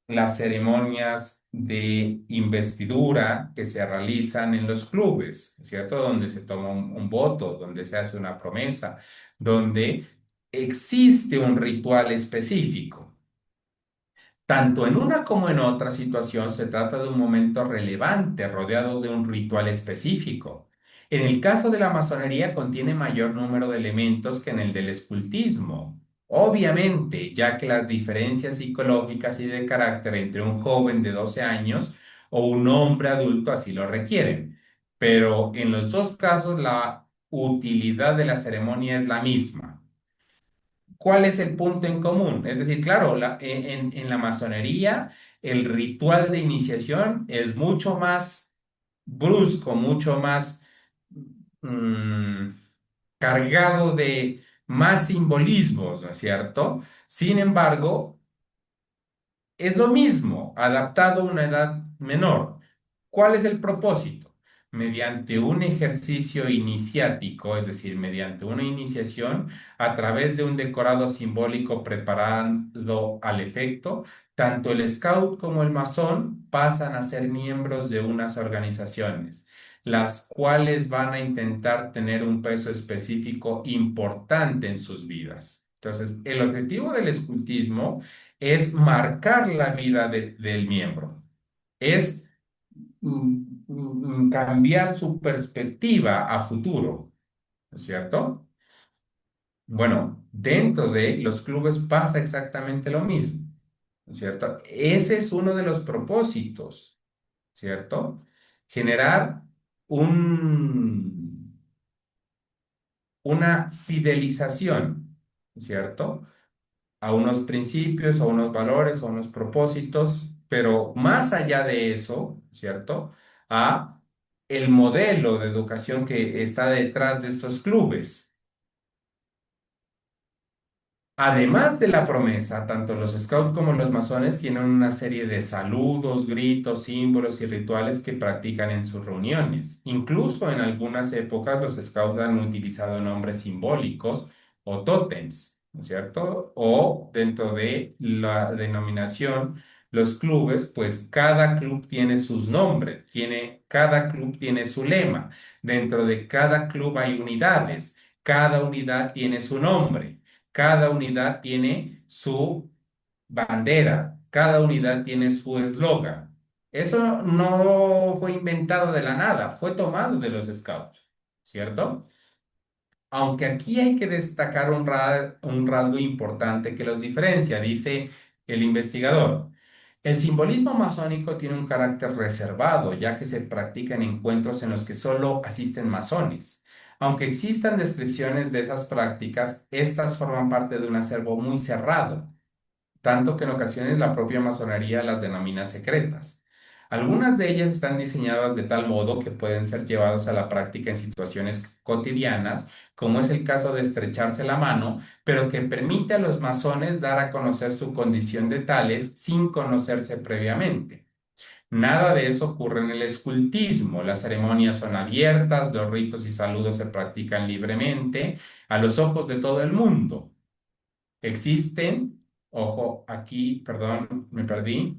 las ceremonias de investidura que se realizan en los clubes, ¿cierto? Donde se toma un voto, donde se hace una promesa, donde existe un ritual específico. Tanto en una como en otra situación se trata de un momento relevante rodeado de un ritual específico. En el caso de la masonería contiene mayor número de elementos que en el del escultismo. Obviamente, ya que las diferencias psicológicas y de carácter entre un joven de 12 años o un hombre adulto así lo requieren. Pero en los dos casos la utilidad de la ceremonia es la misma. ¿Cuál es el punto en común? Es decir, claro, en la masonería el ritual de iniciación es mucho más brusco, mucho más mm, cargado de más simbolismos, ¿no es cierto? Sin embargo, es lo mismo, adaptado a una edad menor. ¿Cuál es el propósito? Mediante un ejercicio iniciático, es decir, mediante una iniciación, a través de un decorado simbólico preparado al efecto, tanto el scout como el masón pasan a ser miembros de unas organizaciones, las cuales van a intentar tener un peso específico importante en sus vidas. Entonces, el objetivo del escultismo es marcar la vida del miembro, es cambiar su perspectiva a futuro, ¿no es cierto? Bueno, dentro de los clubes pasa exactamente lo mismo, ¿no es cierto? Ese es uno de los propósitos, ¿cierto? Generar un, una fidelización, ¿cierto? A unos principios, a unos valores, a unos propósitos, pero más allá de eso, ¿cierto? A el modelo de educación que está detrás de estos clubes. Además de la promesa, tanto los scouts como los masones tienen una serie de saludos, gritos, símbolos y rituales que practican en sus reuniones. Incluso en algunas épocas los scouts han utilizado nombres simbólicos o tótems, ¿no es cierto? O dentro de la denominación, los clubes, pues cada club tiene sus nombres, cada club tiene su lema. Dentro de cada club hay unidades, cada unidad tiene su nombre. Cada unidad tiene su bandera, cada unidad tiene su eslogan. Eso no fue inventado de la nada, fue tomado de los scouts, ¿cierto? Aunque aquí hay que destacar un rasgo importante que los diferencia, dice el investigador. El simbolismo masónico tiene un carácter reservado, ya que se practica en encuentros en los que solo asisten masones. Aunque existan descripciones de esas prácticas, estas forman parte de un acervo muy cerrado, tanto que en ocasiones la propia masonería las denomina secretas. Algunas de ellas están diseñadas de tal modo que pueden ser llevadas a la práctica en situaciones cotidianas, como es el caso de estrecharse la mano, pero que permite a los masones dar a conocer su condición de tales sin conocerse previamente. Nada de eso ocurre en el escultismo. Las ceremonias son abiertas, los ritos y saludos se practican libremente a los ojos de todo el mundo. Existen, ojo, aquí, perdón, me perdí.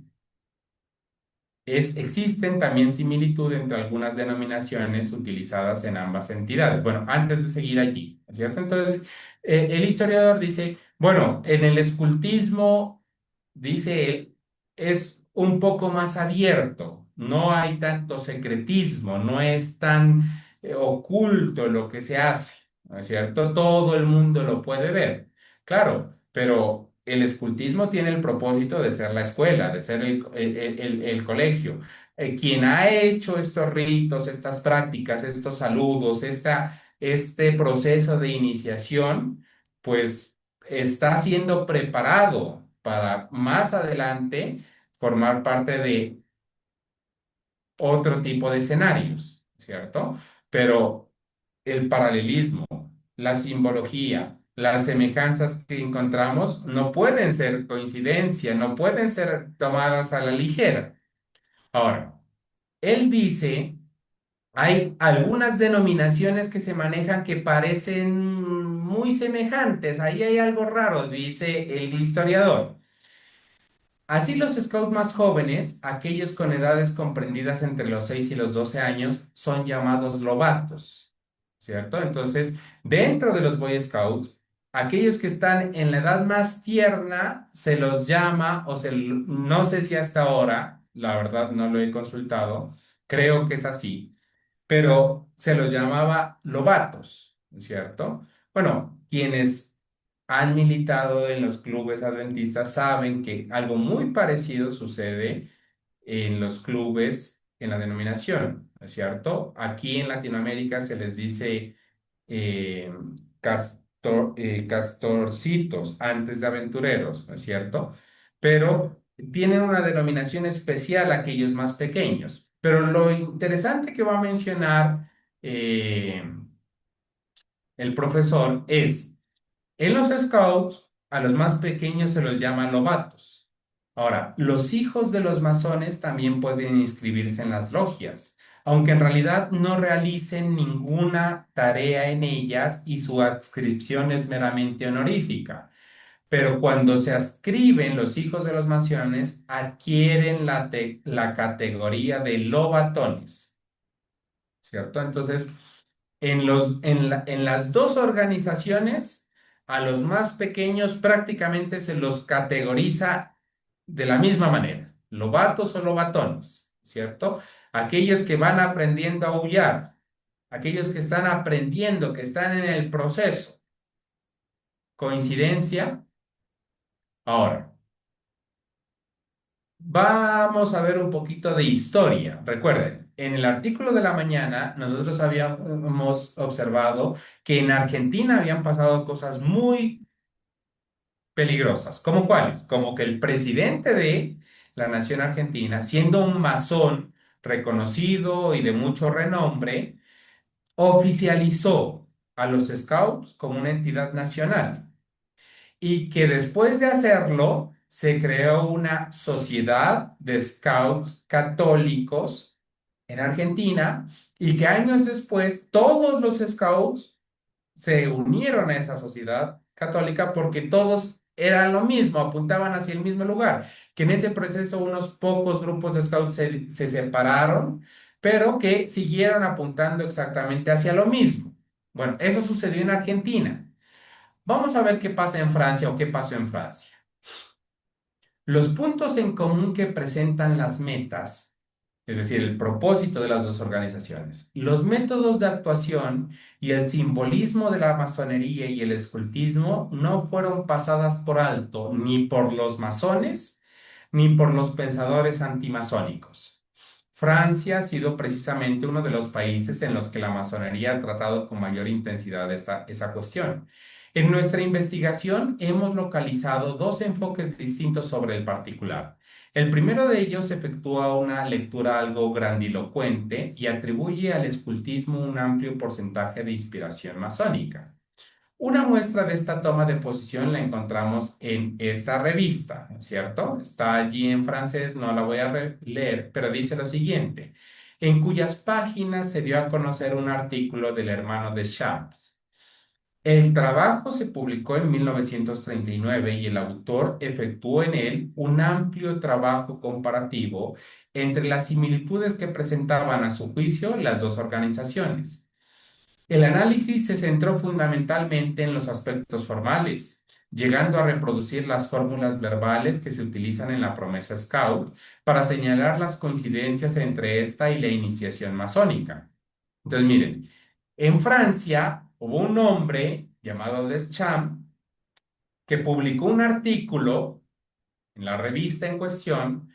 Existen también similitudes entre algunas denominaciones utilizadas en ambas entidades. Bueno, antes de seguir allí, ¿no es cierto? Entonces, el historiador dice, bueno, en el escultismo, dice él, es un poco más abierto, no hay tanto secretismo, no es tan oculto lo que se hace, ¿no es cierto? Todo el mundo lo puede ver. Claro, pero el escultismo tiene el propósito de ser la escuela, de ser el colegio. Quien ha hecho estos ritos, estas prácticas, estos saludos, este proceso de iniciación, pues está siendo preparado para más adelante formar parte de otro tipo de escenarios, ¿cierto? Pero el paralelismo, la simbología, las semejanzas que encontramos no pueden ser coincidencia, no pueden ser tomadas a la ligera. Ahora, él dice, hay algunas denominaciones que se manejan que parecen muy semejantes, ahí hay algo raro, dice el historiador. Así los scouts más jóvenes, aquellos con edades comprendidas entre los 6 y los 12 años, son llamados lobatos, ¿cierto? Entonces, dentro de los Boy Scouts, aquellos que están en la edad más tierna se los llama, no sé si hasta ahora, la verdad no lo he consultado, creo que es así, pero se los llamaba lobatos, ¿cierto? Bueno, quienes han militado en los clubes adventistas saben que algo muy parecido sucede en los clubes en la denominación, ¿no es cierto? Aquí en Latinoamérica se les dice eh, castorcitos antes de aventureros, ¿no es cierto? Pero tienen una denominación especial aquellos más pequeños. Pero lo interesante que va a mencionar eh, el profesor es en los scouts, a los más pequeños se los llama lobatos. Ahora, los hijos de los masones también pueden inscribirse en las logias, aunque en realidad no realicen ninguna tarea en ellas y su adscripción es meramente honorífica. Pero cuando se adscriben los hijos de los masones, adquieren la categoría de lobatones. ¿Cierto? Entonces, en las dos organizaciones, a los más pequeños prácticamente se los categoriza de la misma manera, lobatos o lobatones, ¿cierto? Aquellos que van aprendiendo a aullar, aquellos que están aprendiendo, que están en el proceso. ¿Coincidencia? Ahora. Vamos a ver un poquito de historia. Recuerden, en el artículo de la mañana nosotros habíamos observado que en Argentina habían pasado cosas muy peligrosas. ¿Cómo cuáles? Como que el presidente de la nación argentina, siendo un masón reconocido y de mucho renombre, oficializó a los Scouts como una entidad nacional y que después de hacerlo se creó una sociedad de scouts católicos en Argentina y que años después todos los scouts se unieron a esa sociedad católica porque todos eran lo mismo, apuntaban hacia el mismo lugar, que en ese proceso unos pocos grupos de scouts se separaron, pero que siguieron apuntando exactamente hacia lo mismo. Bueno, eso sucedió en Argentina. Vamos a ver qué pasa en Francia o qué pasó en Francia. Los puntos en común que presentan las metas, es decir, el propósito de las dos organizaciones, los métodos de actuación y el simbolismo de la masonería y el escultismo no fueron pasadas por alto ni por los masones ni por los pensadores antimasónicos. Francia ha sido precisamente uno de los países en los que la masonería ha tratado con mayor intensidad esa cuestión. En nuestra investigación hemos localizado dos enfoques distintos sobre el particular. El primero de ellos efectúa una lectura algo grandilocuente y atribuye al escultismo un amplio porcentaje de inspiración masónica. Una muestra de esta toma de posición la encontramos en esta revista, ¿no es cierto? Está allí en francés, no la voy a leer, pero dice lo siguiente, en cuyas páginas se dio a conocer un artículo del hermano de Champs. El trabajo se publicó en 1939 y el autor efectuó en él un amplio trabajo comparativo entre las similitudes que presentaban a su juicio las dos organizaciones. El análisis se centró fundamentalmente en los aspectos formales, llegando a reproducir las fórmulas verbales que se utilizan en la promesa Scout para señalar las coincidencias entre esta y la iniciación masónica. Entonces, miren, en Francia hubo un hombre llamado Deschamps que publicó un artículo en la revista en cuestión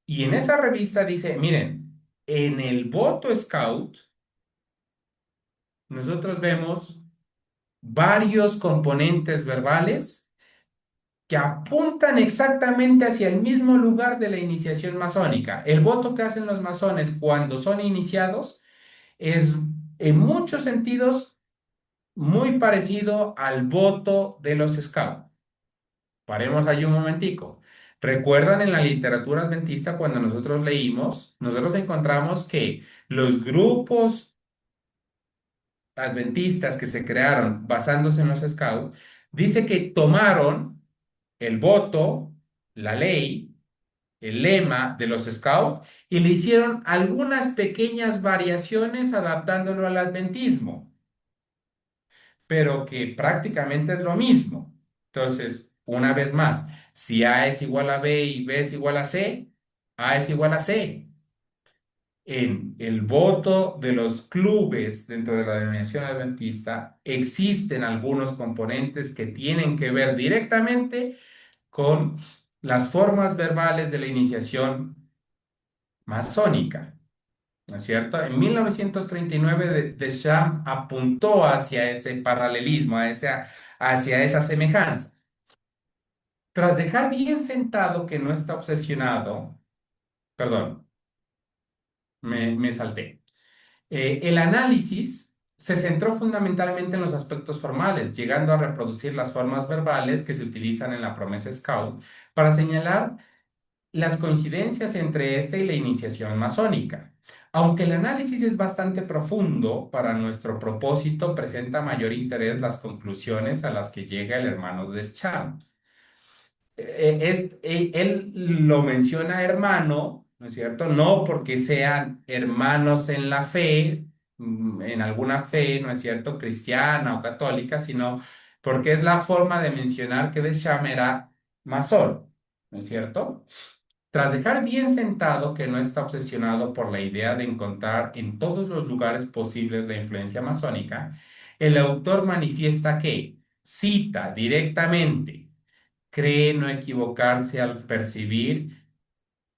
y en esa revista dice, miren, en el voto Scout nosotros vemos varios componentes verbales que apuntan exactamente hacia el mismo lugar de la iniciación masónica. El voto que hacen los masones cuando son iniciados es en muchos sentidos muy parecido al voto de los scouts. Paremos ahí un momentico. ¿Recuerdan en la literatura adventista cuando nosotros leímos, nosotros encontramos que los grupos adventistas que se crearon basándose en los scouts, dice que tomaron el voto, la ley, el lema de los scouts y le hicieron algunas pequeñas variaciones adaptándolo al adventismo, pero que prácticamente es lo mismo. Entonces, una vez más, si A es igual a B y B es igual a C, A es igual a C. En el voto de los clubes dentro de la denominación adventista existen algunos componentes que tienen que ver directamente con las formas verbales de la iniciación masónica, ¿no es cierto? En 1939 Deschamps apuntó hacia ese paralelismo, hacia esa semejanza. Tras dejar bien sentado que no está obsesionado, perdón, me salté. El análisis se centró fundamentalmente en los aspectos formales, llegando a reproducir las formas verbales que se utilizan en la promesa Scout para señalar las coincidencias entre esta y la iniciación masónica. Aunque el análisis es bastante profundo, para nuestro propósito presenta mayor interés las conclusiones a las que llega el hermano de Deschamps. Él lo menciona hermano, ¿no es cierto? No porque sean hermanos en la fe, en alguna fe, ¿no es cierto? Cristiana o católica, sino porque es la forma de mencionar que Deschamps era masón, ¿no es cierto? Tras dejar bien sentado que no está obsesionado por la idea de encontrar en todos los lugares posibles la influencia masónica, el autor manifiesta que, cita directamente, cree no equivocarse al percibir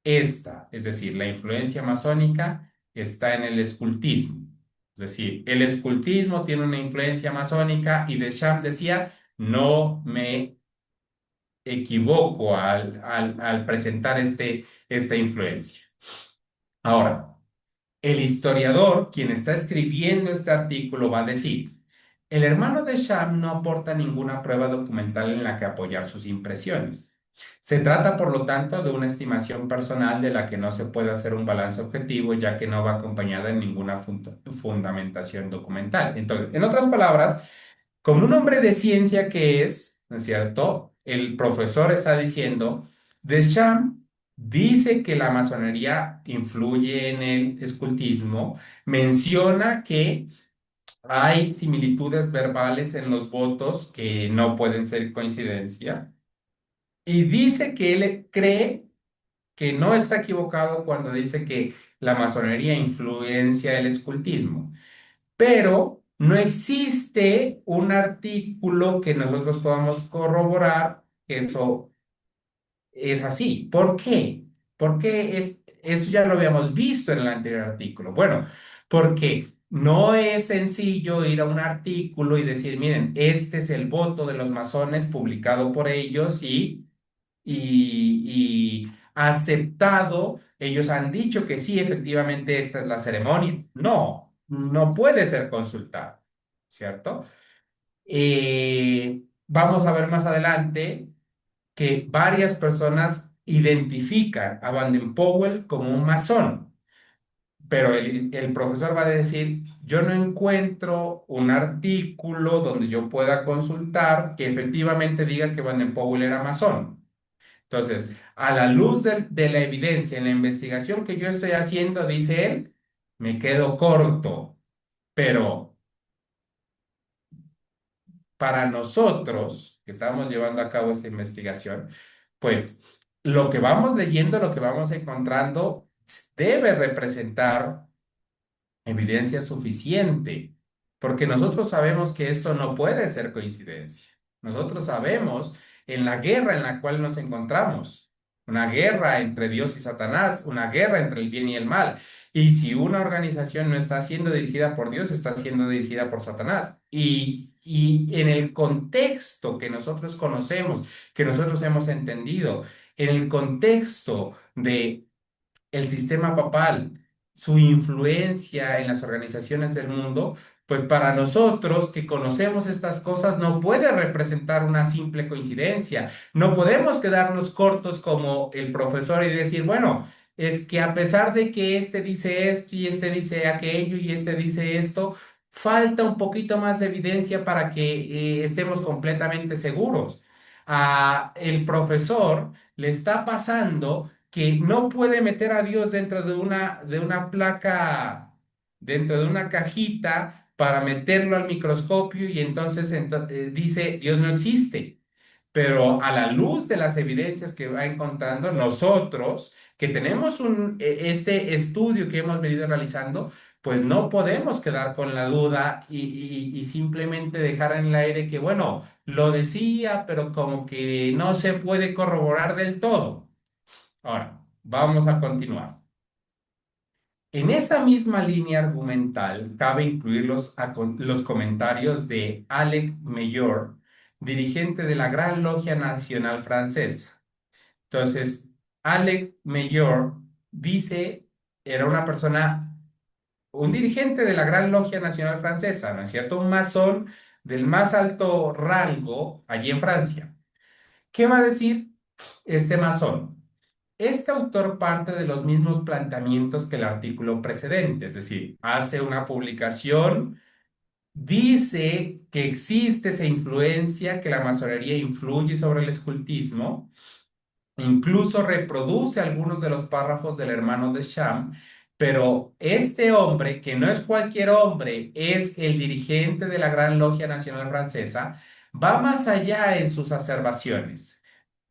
esta, es decir, la influencia masónica está en el escultismo. Es decir, el escultismo tiene una influencia masónica y Deschamps decía, no me equivoco al presentar esta influencia. Ahora, el historiador, quien está escribiendo este artículo, va a decir, el hermano de Sham no aporta ninguna prueba documental en la que apoyar sus impresiones. Se trata, por lo tanto, de una estimación personal de la que no se puede hacer un balance objetivo, ya que no va acompañada en ninguna fundamentación documental. Entonces, en otras palabras, como un hombre de ciencia que es, ¿no es cierto? El profesor está diciendo, Deschamps dice que la masonería influye en el escultismo, menciona que hay similitudes verbales en los votos que no pueden ser coincidencia y dice que él cree que no está equivocado cuando dice que la masonería influencia el escultismo, pero no existe un artículo que nosotros podamos corroborar que eso es así. ¿Por qué? Porque esto ya lo habíamos visto en el anterior artículo. Bueno, porque no es sencillo ir a un artículo y decir, miren, este es el voto de los masones publicado por ellos y aceptado. Ellos han dicho que sí, efectivamente, esta es la ceremonia. No, no puede ser consultado, ¿cierto? Vamos a ver más adelante que varias personas identifican a Baden-Powell como un masón. pero el profesor va a decir, yo no encuentro un artículo donde yo pueda consultar que efectivamente diga que Baden Powell era masón. Entonces, a la luz de la evidencia en la investigación que yo estoy haciendo, dice él, me quedo corto, pero para nosotros que estamos llevando a cabo esta investigación, pues lo que vamos leyendo, lo que vamos encontrando, debe representar evidencia suficiente, porque nosotros sabemos que esto no puede ser coincidencia. Nosotros sabemos en la guerra en la cual nos encontramos, una guerra entre Dios y Satanás, una guerra entre el bien y el mal. Y si una organización no está siendo dirigida por Dios, está siendo dirigida por Satanás. Y en el contexto que nosotros conocemos, que nosotros hemos entendido, en el contexto de el sistema papal, su influencia en las organizaciones del mundo, pues para nosotros que conocemos estas cosas no puede representar una simple coincidencia. No podemos quedarnos cortos como el profesor y decir, bueno, es que a pesar de que este dice esto y este dice aquello y este dice esto, falta un poquito más de evidencia para que estemos completamente seguros. El profesor le está pasando que no puede meter a Dios dentro de una placa, dentro de una cajita para meterlo al microscopio y entonces dice, Dios no existe. Pero a la luz de las evidencias que va encontrando, nosotros que tenemos este estudio que hemos venido realizando, pues no podemos quedar con la duda y simplemente dejar en el aire que, bueno, lo decía, pero como que no se puede corroborar del todo. Ahora, vamos a continuar. En esa misma línea argumental, cabe incluir los comentarios de Alec Mayor, dirigente de la Gran Logia Nacional Francesa. Entonces, Alec Mayor dice, era una persona, un dirigente de la Gran Logia Nacional Francesa, ¿no es cierto? Un masón del más alto rango allí en Francia. ¿Qué va a decir este masón? Este autor parte de los mismos planteamientos que el artículo precedente, es decir, hace una publicación, dice que existe esa influencia, que la masonería influye sobre el escultismo, incluso reproduce algunos de los párrafos del hermano de Sham, pero este hombre, que no es cualquier hombre, es el dirigente de la Gran Logia Nacional Francesa, va más allá en sus observaciones.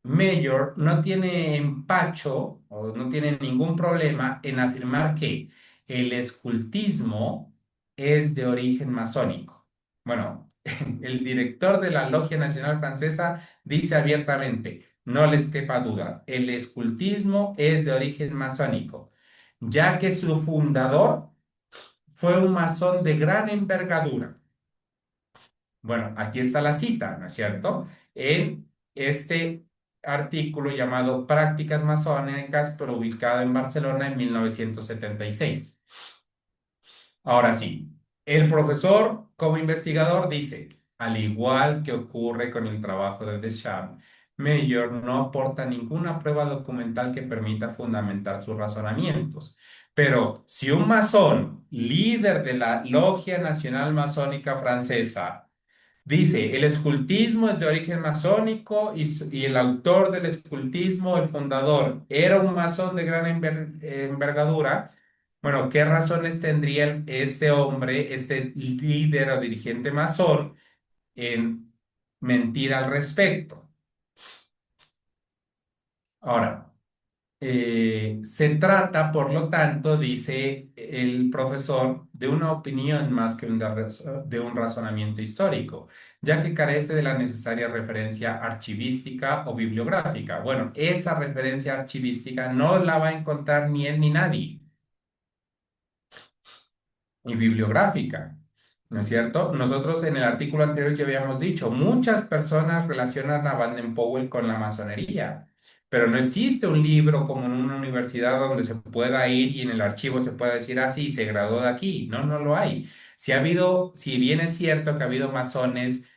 Mayor no tiene empacho o no tiene ningún problema en afirmar que el escultismo es de origen masónico. Bueno, el director de la Logia Nacional Francesa dice abiertamente, no les quepa duda, el escultismo es de origen masónico, ya que su fundador fue un masón de gran envergadura. Bueno, aquí está la cita, ¿no es cierto? En este artículo llamado Prácticas Masónicas, pero ubicado en Barcelona en 1976. Ahora sí, el profesor como investigador dice, al igual que ocurre con el trabajo de Deschamps, Mayor no aporta ninguna prueba documental que permita fundamentar sus razonamientos. Pero si un masón, líder de la Logia Nacional Masónica Francesa, dice, el escultismo es de origen masónico y el autor del escultismo, el fundador, era un masón de gran envergadura. Bueno, ¿qué razones tendría este hombre, este líder o dirigente masón, en mentir al respecto? Ahora, se trata, por lo tanto, dice el profesor, de una opinión más que de un razonamiento histórico, ya que carece de la necesaria referencia archivística o bibliográfica. Bueno, esa referencia archivística no la va a encontrar ni él ni nadie, y bibliográfica. ¿No es cierto? Nosotros en el artículo anterior ya habíamos dicho, muchas personas relacionan a Baden Powell con la masonería, pero no existe un libro como en una universidad donde se pueda ir y en el archivo se pueda decir, ah, sí, se graduó de aquí. No, no lo hay. Si ha habido, si bien es cierto que ha habido masones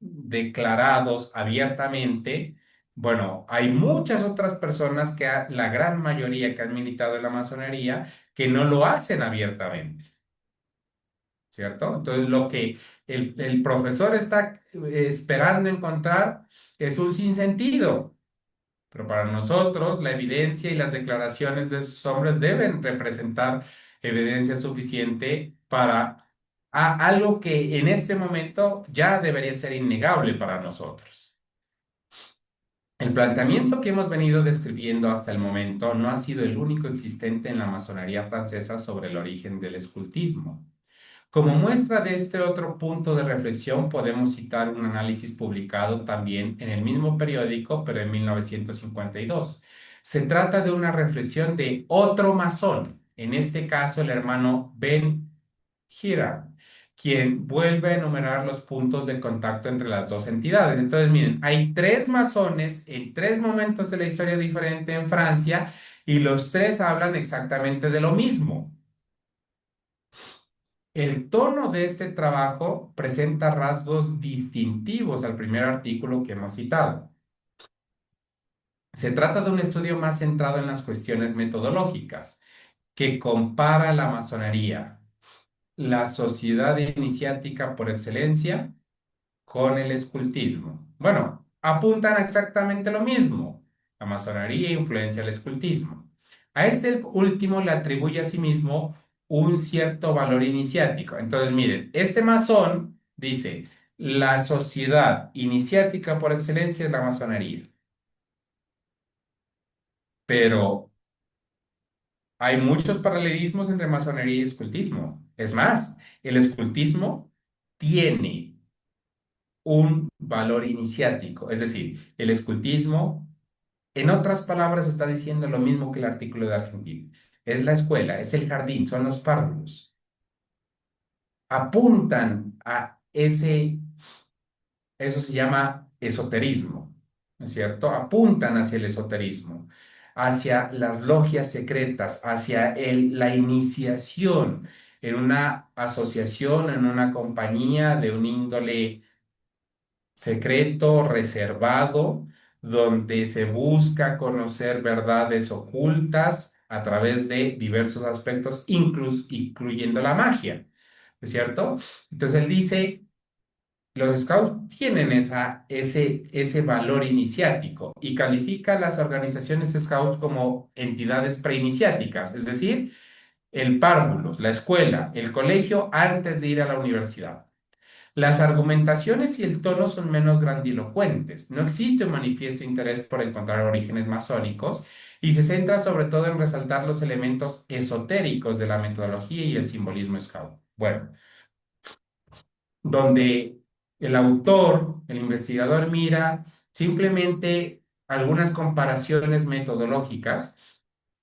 declarados abiertamente, Bueno, hay muchas otras personas la gran mayoría que han militado en la masonería, que no lo hacen abiertamente, ¿cierto? Entonces, lo que el profesor está esperando encontrar es un sinsentido. Pero para nosotros, la evidencia y las declaraciones de esos hombres deben representar evidencia suficiente para algo que en este momento ya debería ser innegable para nosotros. El planteamiento que hemos venido describiendo hasta el momento no ha sido el único existente en la masonería francesa sobre el origen del escultismo. Como muestra de este otro punto de reflexión, podemos citar un análisis publicado también en el mismo periódico, pero en 1952. Se trata de una reflexión de otro masón, en este caso el hermano Ben Hira, quien vuelve a enumerar los puntos de contacto entre las dos entidades. Entonces, miren, hay tres masones en tres momentos de la historia diferente en Francia y los tres hablan exactamente de lo mismo. El tono de este trabajo presenta rasgos distintivos al primer artículo que hemos citado. Se trata de un estudio más centrado en las cuestiones metodológicas, que compara la masonería, la sociedad iniciática por excelencia, con el escultismo. Bueno, apuntan a exactamente lo mismo. La masonería influencia el escultismo. A este último le atribuye a sí mismo un cierto valor iniciático. Entonces, miren, este masón dice, la sociedad iniciática por excelencia es la masonería, pero hay muchos paralelismos entre masonería y escultismo. Es más, el escultismo tiene un valor iniciático, es decir, el escultismo, en otras palabras, está diciendo lo mismo que el artículo de Argentina. Es la escuela, es el jardín, son los párvulos. Apuntan a eso se llama esoterismo, ¿no es cierto? Apuntan hacia el esoterismo, hacia las logias secretas, hacia la iniciación en una asociación, en una compañía de un índole secreto, reservado, donde se busca conocer verdades ocultas a través de diversos aspectos, incluyendo la magia, ¿no es cierto? Entonces él dice, los scouts tienen ese valor iniciático y califica a las organizaciones scout como entidades preiniciáticas, es decir, el párvulos, la escuela, el colegio antes de ir a la universidad. Las argumentaciones y el tono son menos grandilocuentes. No existe un manifiesto interés por encontrar orígenes masónicos y se centra sobre todo en resaltar los elementos esotéricos de la metodología y el simbolismo scout. Bueno, donde el autor, el investigador mira simplemente algunas comparaciones metodológicas,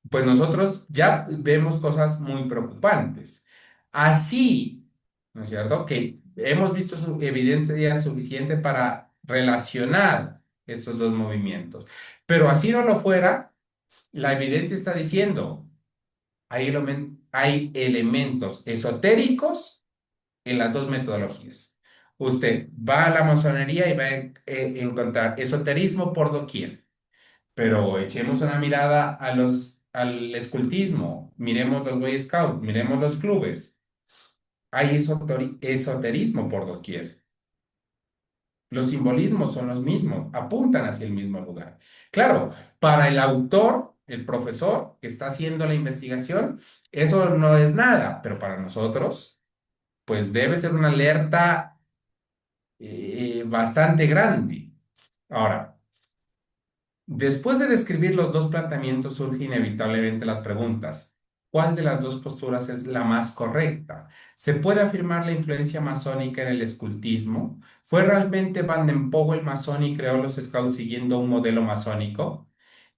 pues nosotros ya vemos cosas muy preocupantes. Así, ¿no es cierto? Que hemos visto evidencia suficiente para relacionar estos dos movimientos. Pero así no lo fuera, la evidencia está diciendo, hay elementos esotéricos en las dos metodologías. Usted va a la masonería y va a encontrar esoterismo por doquier. Pero echemos una mirada al escultismo, miremos los Boy Scouts, miremos los clubes. Hay esoterismo por doquier. Los simbolismos son los mismos, apuntan hacia el mismo lugar. Claro, para el autor, el profesor que está haciendo la investigación, eso no es nada, pero para nosotros, pues debe ser una alerta bastante grande. Ahora, después de describir los dos planteamientos, surge inevitablemente las preguntas. ¿Cuál de las dos posturas es la más correcta? ¿Se puede afirmar la influencia masónica en el escultismo? ¿Fue realmente Van den Powell masón y creó los scouts siguiendo un modelo masónico?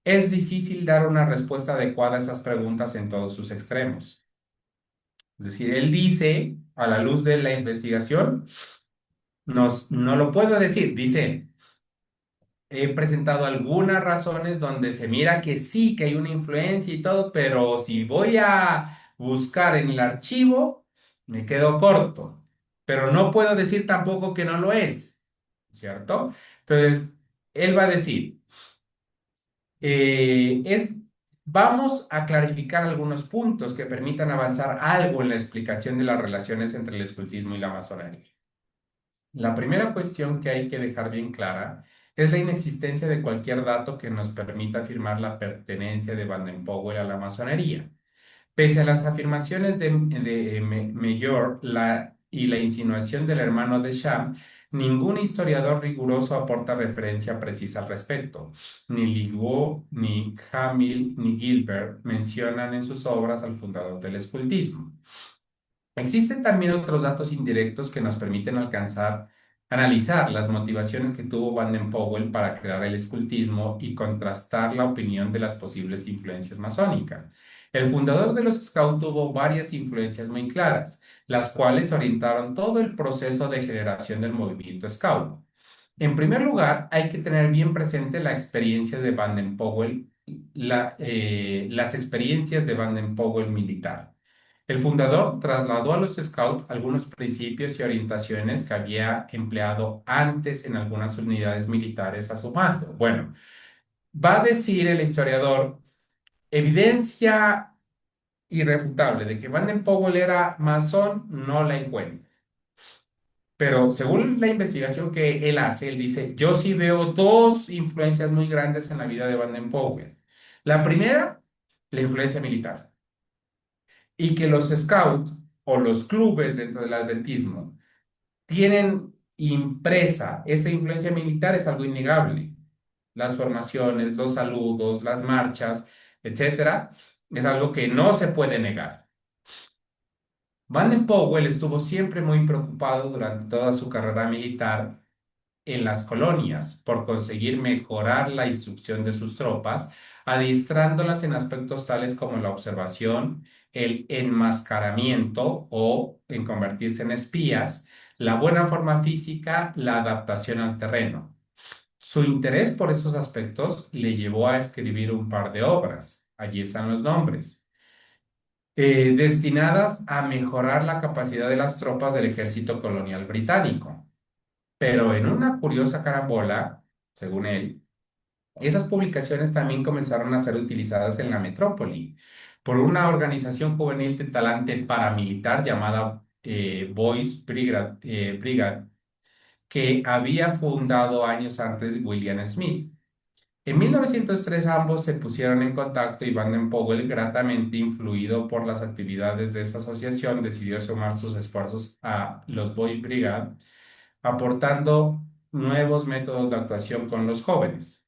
Es difícil dar una respuesta adecuada a esas preguntas en todos sus extremos. Es decir, él dice, a la luz de la investigación, no lo puedo decir, dice, he presentado algunas razones donde se mira que sí, que hay una influencia y todo, pero si voy a buscar en el archivo, me quedo corto. Pero no puedo decir tampoco que no lo es, ¿cierto? Entonces, él va a decir, Es, vamos a clarificar algunos puntos que permitan avanzar algo en la explicación de las relaciones entre el escultismo y la masonería. La primera cuestión que hay que dejar bien clara es la inexistencia de cualquier dato que nos permita afirmar la pertenencia de Baden-Powell a la masonería. Pese a las afirmaciones de Mayor y la insinuación del hermano de Sham, ningún historiador riguroso aporta referencia precisa al respecto. Ni Ligou, ni Hamill, ni Gilbert mencionan en sus obras al fundador del escultismo. Existen también otros datos indirectos que nos permiten analizar las motivaciones que tuvo Baden-Powell para crear el escultismo y contrastar la opinión de las posibles influencias masónicas. El fundador de los Scouts tuvo varias influencias muy claras, las cuales orientaron todo el proceso de generación del movimiento Scout. En primer lugar, hay que tener bien presente la experiencia de Baden-Powell, las experiencias de Baden-Powell militar. El fundador trasladó a los Scouts algunos principios y orientaciones que había empleado antes en algunas unidades militares a su mando. Bueno, va a decir el historiador, evidencia irrefutable de que Baden-Powell era masón, no la encuentro. Pero según la investigación que él hace, él dice, yo sí veo dos influencias muy grandes en la vida de Baden-Powell. La primera, la influencia militar. Y que los scouts o los clubes dentro del adventismo tienen impresa esa influencia militar es algo innegable. Las formaciones, los saludos, las marchas, etcétera, es algo que no se puede negar. Baden-Powell estuvo siempre muy preocupado durante toda su carrera militar en las colonias por conseguir mejorar la instrucción de sus tropas, adiestrándolas en aspectos tales como la observación, el enmascaramiento o en convertirse en espías, la buena forma física, la adaptación al terreno. Su interés por esos aspectos le llevó a escribir un par de obras, allí están los nombres, destinadas a mejorar la capacidad de las tropas del ejército colonial británico. Pero en una curiosa carambola, según él, esas publicaciones también comenzaron a ser utilizadas en la metrópoli por una organización juvenil de talante paramilitar llamada Brigade, que había fundado años antes William Smith. En 1903 ambos se pusieron en contacto y Baden-Powell, gratamente influido por las actividades de esa asociación, decidió sumar sus esfuerzos a los Boy Brigade, aportando nuevos métodos de actuación con los jóvenes.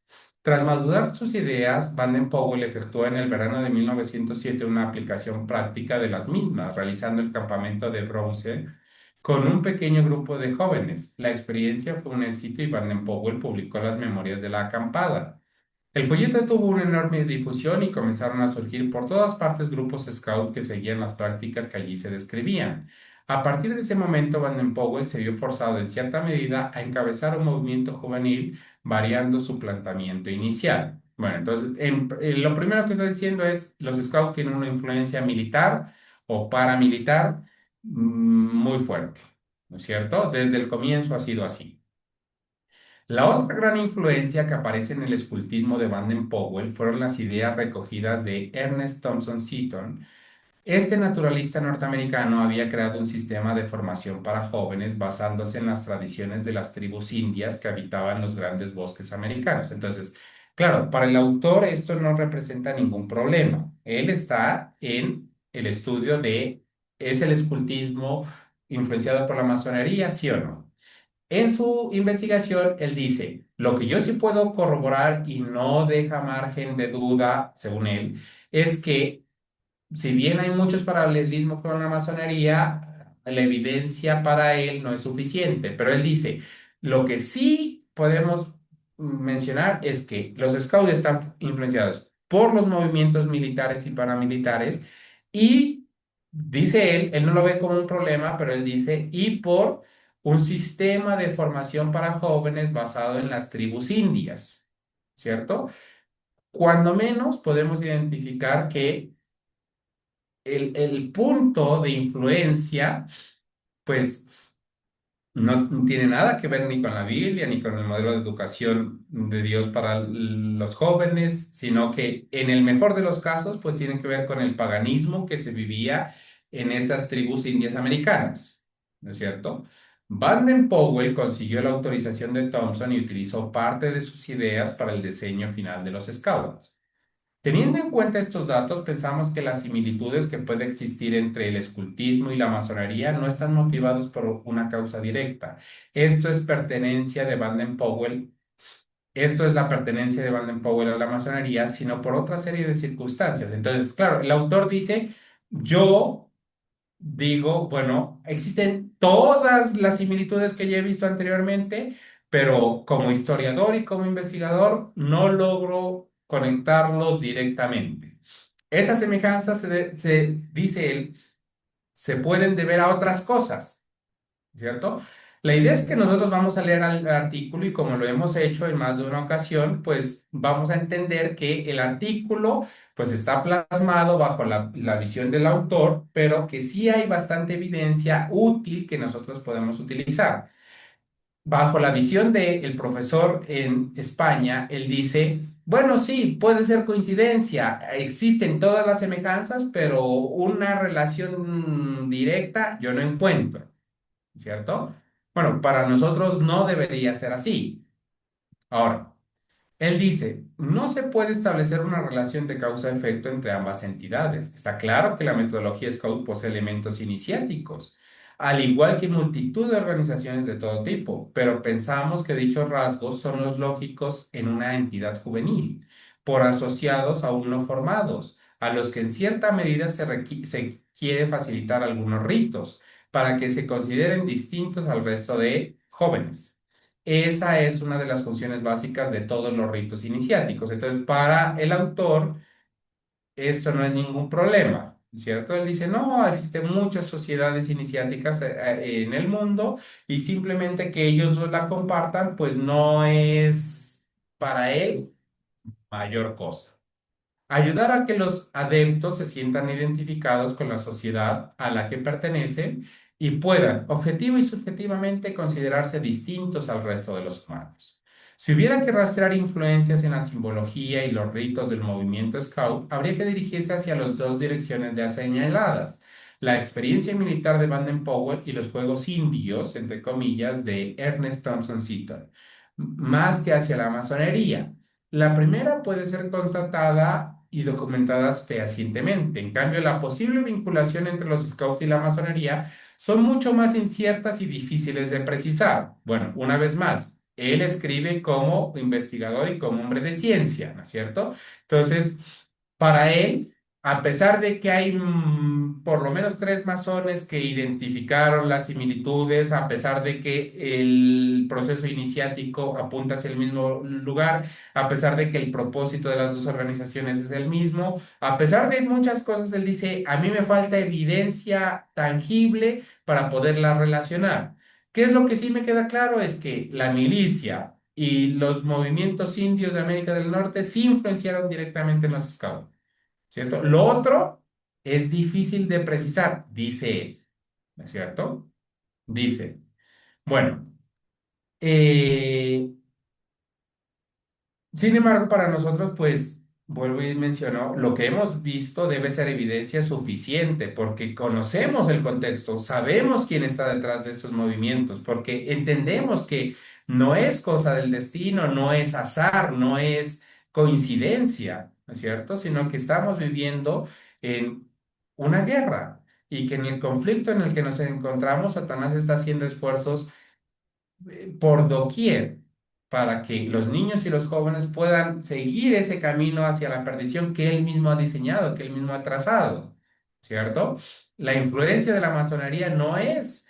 Tras madurar sus ideas, Baden-Powell efectuó en el verano de 1907 una aplicación práctica de las mismas, realizando el campamento de bronce con un pequeño grupo de jóvenes. La experiencia fue un éxito y Baden-Powell publicó las memorias de la acampada. El folleto tuvo una enorme difusión y comenzaron a surgir por todas partes grupos scout que seguían las prácticas que allí se describían. A partir de ese momento, Baden-Powell se vio forzado en cierta medida a encabezar un movimiento juvenil, variando su planteamiento inicial. Bueno, entonces, lo primero que está diciendo es, los scouts tienen una influencia militar o paramilitar muy fuerte, ¿no es cierto? Desde el comienzo ha sido así. La otra gran influencia que aparece en el escultismo de Baden-Powell fueron las ideas recogidas de Ernest Thompson Seton. Este naturalista norteamericano había creado un sistema de formación para jóvenes basándose en las tradiciones de las tribus indias que habitaban los grandes bosques americanos. Entonces, claro, para el autor esto no representa ningún problema. Él está en el estudio de, ¿es el escultismo influenciado por la masonería, sí o no? En su investigación, él dice, lo que yo sí puedo corroborar y no deja margen de duda, según él, es que si bien hay muchos paralelismos con la masonería, la evidencia para él no es suficiente. Pero él dice, lo que sí podemos mencionar es que los scouts están influenciados por los movimientos militares y paramilitares y dice él no lo ve como un problema, pero él dice, y por un sistema de formación para jóvenes basado en las tribus indias, ¿cierto? Cuando menos podemos identificar que el punto de influencia, pues no tiene nada que ver ni con la Biblia ni con el modelo de educación de Dios para los jóvenes, sino que en el mejor de los casos, pues tienen que ver con el paganismo que se vivía en esas tribus indias americanas, ¿no es cierto? Baden-Powell consiguió la autorización de Thompson y utilizó parte de sus ideas para el diseño final de los Scouts. Teniendo en cuenta estos datos, pensamos que las similitudes que puede existir entre el escultismo y la masonería no están motivados por una causa directa. Esto es pertenencia de Baden-Powell, esto es la pertenencia de Baden-Powell a la masonería, sino por otra serie de circunstancias. Entonces, claro, el autor dice, yo digo, bueno, existen todas las similitudes que ya he visto anteriormente, pero como historiador y como investigador no logro conectarlos directamente. Esas semejanzas, dice él, se pueden deber a otras cosas. ¿Cierto? La idea es que nosotros vamos a leer el artículo y como lo hemos hecho en más de una ocasión, pues vamos a entender que el artículo pues está plasmado bajo la visión del autor, pero que sí hay bastante evidencia útil que nosotros podemos utilizar. Bajo la visión del profesor en España, él dice, bueno, sí, puede ser coincidencia, existen todas las semejanzas, pero una relación directa yo no encuentro. ¿Cierto? Bueno, para nosotros no debería ser así. Ahora, él dice, no se puede establecer una relación de causa-efecto entre ambas entidades. Está claro que la metodología Scout posee elementos iniciáticos, al igual que multitud de organizaciones de todo tipo, pero pensamos que dichos rasgos son los lógicos en una entidad juvenil, por asociados aún no formados, a los que en cierta medida se quiere facilitar algunos ritos, para que se consideren distintos al resto de jóvenes. Esa es una de las funciones básicas de todos los ritos iniciáticos. Entonces, para el autor, esto no es ningún problema, ¿cierto? Él dice, no, existen muchas sociedades iniciáticas en el mundo y simplemente que ellos la compartan, pues no es para él mayor cosa. Ayudar a que los adeptos se sientan identificados con la sociedad a la que pertenecen y puedan, objetivo y subjetivamente, considerarse distintos al resto de los humanos. Si hubiera que rastrear influencias en la simbología y los ritos del movimiento Scout, habría que dirigirse hacia las dos direcciones ya señaladas. La experiencia militar de Baden-Powell y los juegos indios, entre comillas, de Ernest Thompson Seton, más que hacia la masonería. La primera puede ser constatada y documentada fehacientemente. En cambio, la posible vinculación entre los scouts y la masonería son mucho más inciertas y difíciles de precisar. Bueno, una vez más, él escribe como investigador y como hombre de ciencia, ¿no es cierto? Entonces, para él, a pesar de que hay por lo menos tres masones que identificaron las similitudes, a pesar de que el proceso iniciático apunta hacia el mismo lugar, a pesar de que el propósito de las dos organizaciones es el mismo, a pesar de muchas cosas, él dice, a mí me falta evidencia tangible para poderla relacionar. ¿Qué es lo que sí me queda claro? Es que la milicia y los movimientos indios de América del Norte sí influenciaron directamente en los scouts, ¿cierto? Lo otro es difícil de precisar, dice él, ¿no es cierto? Dice, bueno, eh, sin embargo, para nosotros, pues, vuelvo y menciono, lo que hemos visto debe ser evidencia suficiente porque conocemos el contexto, sabemos quién está detrás de estos movimientos, porque entendemos que no es cosa del destino, no es azar, no es coincidencia, ¿no es cierto? Sino que estamos viviendo en una guerra y que en el conflicto en el que nos encontramos, Satanás está haciendo esfuerzos por doquier para que los niños y los jóvenes puedan seguir ese camino hacia la perdición que él mismo ha diseñado, que él mismo ha trazado, ¿cierto? La influencia de la masonería no es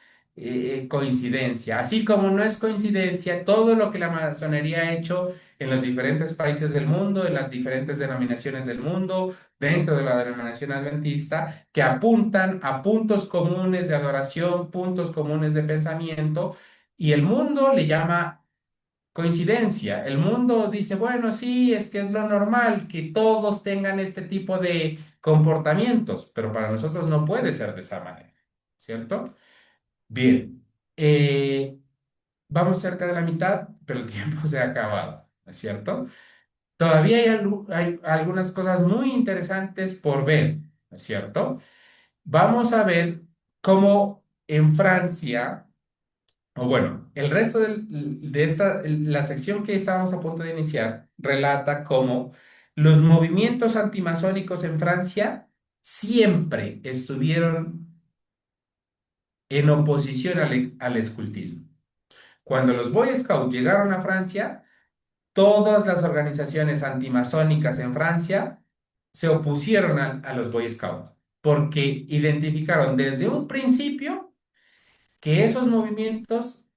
coincidencia, así como no es coincidencia todo lo que la masonería ha hecho en los diferentes países del mundo, en las diferentes denominaciones del mundo, dentro de la denominación adventista, que apuntan a puntos comunes de adoración, puntos comunes de pensamiento, y el mundo le llama coincidencia. El mundo dice, bueno, sí, es que es lo normal que todos tengan este tipo de comportamientos, pero para nosotros no puede ser de esa manera, ¿cierto? Bien. Eh, Vamos cerca de la mitad, pero el tiempo se ha acabado, ¿no es cierto? Todavía hay algunas cosas muy interesantes por ver, ¿no es cierto? Vamos a ver cómo en Francia, o bueno, el resto de esta, la sección que estábamos a punto de iniciar, relata cómo los movimientos antimasónicos en Francia siempre estuvieron en oposición al escultismo. Cuando los Boy Scouts llegaron a Francia, todas las organizaciones antimasónicas en Francia se opusieron a los Boy Scouts porque identificaron desde un principio que esos movimientos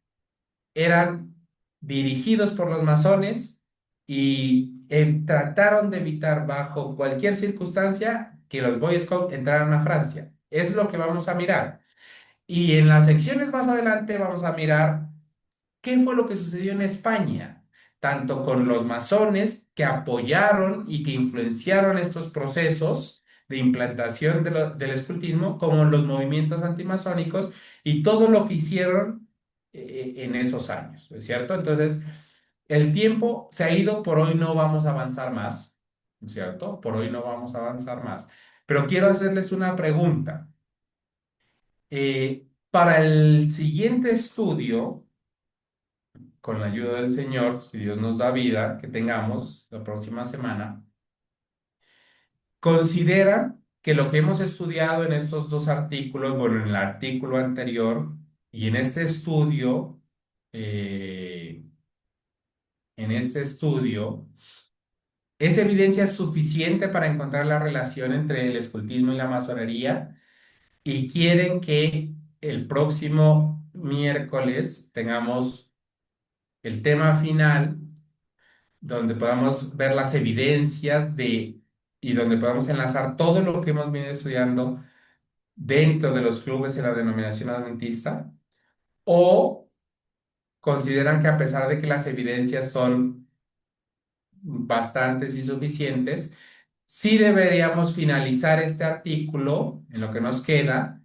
eran dirigidos por los masones y trataron de evitar bajo cualquier circunstancia que los Boy Scouts entraran a Francia. Es lo que vamos a mirar. Y en las secciones más adelante vamos a mirar qué fue lo que sucedió en España, tanto con los masones que apoyaron y que influenciaron estos procesos de implantación del escultismo, como los movimientos antimasónicos y todo lo que hicieron en esos años, ¿es cierto? Entonces, el tiempo se ha ido, por hoy no vamos a avanzar más, ¿es cierto? Por hoy no vamos a avanzar más. Pero quiero hacerles una pregunta. Para el siguiente estudio, con la ayuda del Señor, si Dios nos da vida, que tengamos la próxima semana, consideran que lo que hemos estudiado en estos dos artículos, bueno, en el artículo anterior y eh, en este estudio, es evidencia suficiente para encontrar la relación entre el escultismo y la masonería y quieren que el próximo miércoles tengamos el tema final donde podamos ver las evidencias y donde podamos enlazar todo lo que hemos venido estudiando dentro de los clubes de la denominación adventista, o consideran que a pesar de que las evidencias son bastantes y suficientes, sí deberíamos finalizar este artículo en lo que nos queda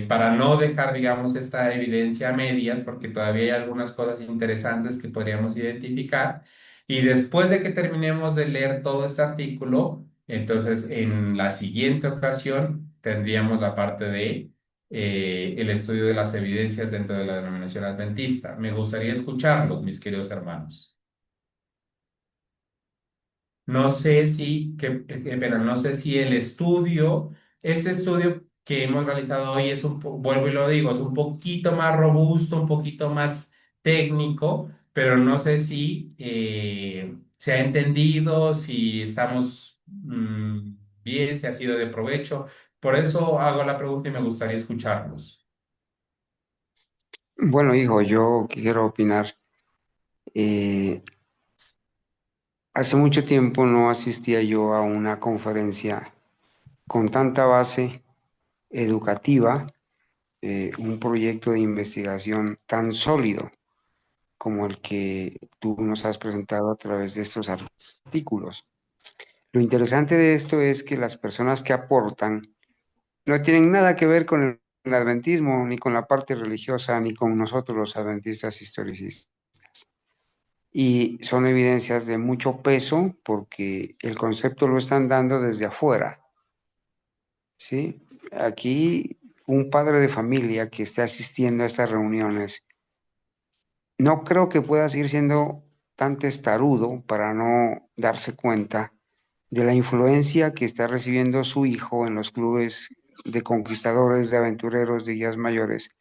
para no dejar, digamos, esta evidencia a medias, porque todavía hay algunas cosas interesantes que podríamos identificar. Y después de que terminemos de leer todo este artículo, entonces en la siguiente ocasión tendríamos la parte de el estudio de las evidencias dentro de la denominación adventista. Me gustaría escucharlos, mis queridos hermanos. No sé si, pero no sé si el estudio, este estudio que hemos realizado hoy es vuelvo y lo digo, es un poquito más robusto, un poquito más técnico, pero no sé si se ha entendido, si estamos bien, si ha sido de provecho. Por eso hago la pregunta y me gustaría escucharlos. Bueno, hijo, yo quisiera opinar. Eh, Hace mucho tiempo no asistía yo a una conferencia con tanta base educativa, un proyecto de investigación tan sólido como el que tú nos has presentado a través de estos artículos. Lo interesante de esto es que las personas que aportan no tienen nada que ver con el adventismo, ni con la parte religiosa, ni con nosotros los adventistas historicistas. Y son evidencias de mucho peso porque el concepto lo están dando desde afuera, ¿sí? Aquí un padre de familia que esté asistiendo a estas reuniones, no creo que pueda seguir siendo tan testarudo para no darse cuenta de la influencia que está recibiendo su hijo en los clubes de conquistadores, de aventureros, de guías mayores,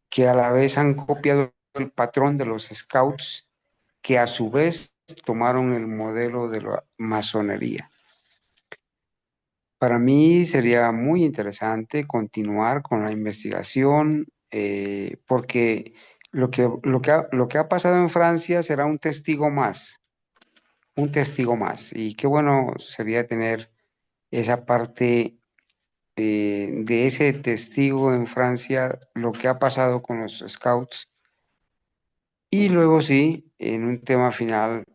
que a la vez han copiado el patrón de los scouts, que a su vez tomaron el modelo de la masonería. Para mí sería muy interesante continuar con la investigación porque lo que ha pasado en Francia será un testigo más. Y qué bueno sería tener esa parte de ese testigo en Francia, lo que ha pasado con los scouts. Y luego sí, en un tema final,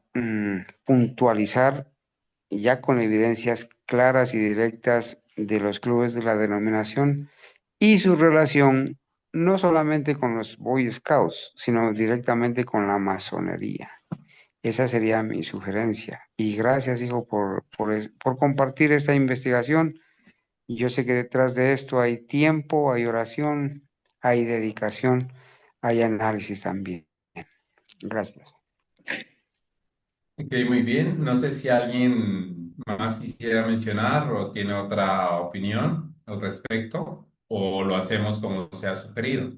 puntualizar ya con evidencias claras y directas de los clubes de la denominación y su relación no solamente con los Boy Scouts, sino directamente con la masonería. Esa sería mi sugerencia. Y gracias, hijo, por compartir esta investigación. Yo sé que detrás de esto hay tiempo, hay oración, hay dedicación, hay análisis también. Gracias. Ok, muy bien. No sé si alguien más quisiera mencionar o tiene otra opinión al respecto, o lo hacemos como se ha sugerido.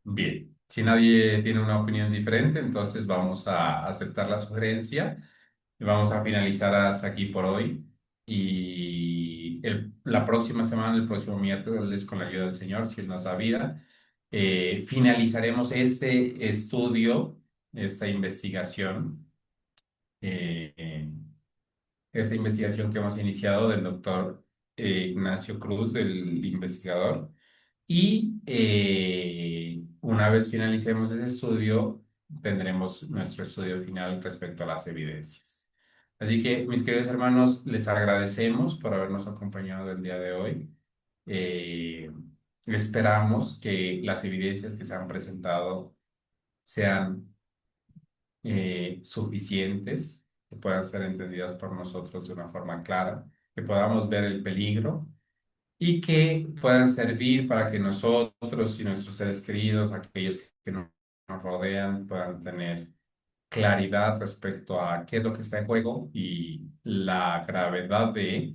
Bien, si nadie tiene una opinión diferente, entonces vamos a aceptar la sugerencia y vamos a finalizar hasta aquí por hoy. Y la próxima semana, el próximo miércoles, con la ayuda del Señor, si Él nos da vida, finalizaremos este estudio, esta investigación, eh, eh, esta investigación que hemos iniciado del doctor Ignacio Cruz, del investigador. Y una vez finalicemos ese estudio, tendremos nuestro estudio final respecto a las evidencias. Así que, mis queridos hermanos, les agradecemos por habernos acompañado el día de hoy. Eh, Esperamos que las evidencias que se han presentado sean suficientes, que puedan ser entendidas por nosotros de una forma clara, que podamos ver el peligro y que puedan servir para que nosotros y nuestros seres queridos, aquellos que nos rodean, puedan tener claridad respecto a qué es lo que está en juego y la gravedad de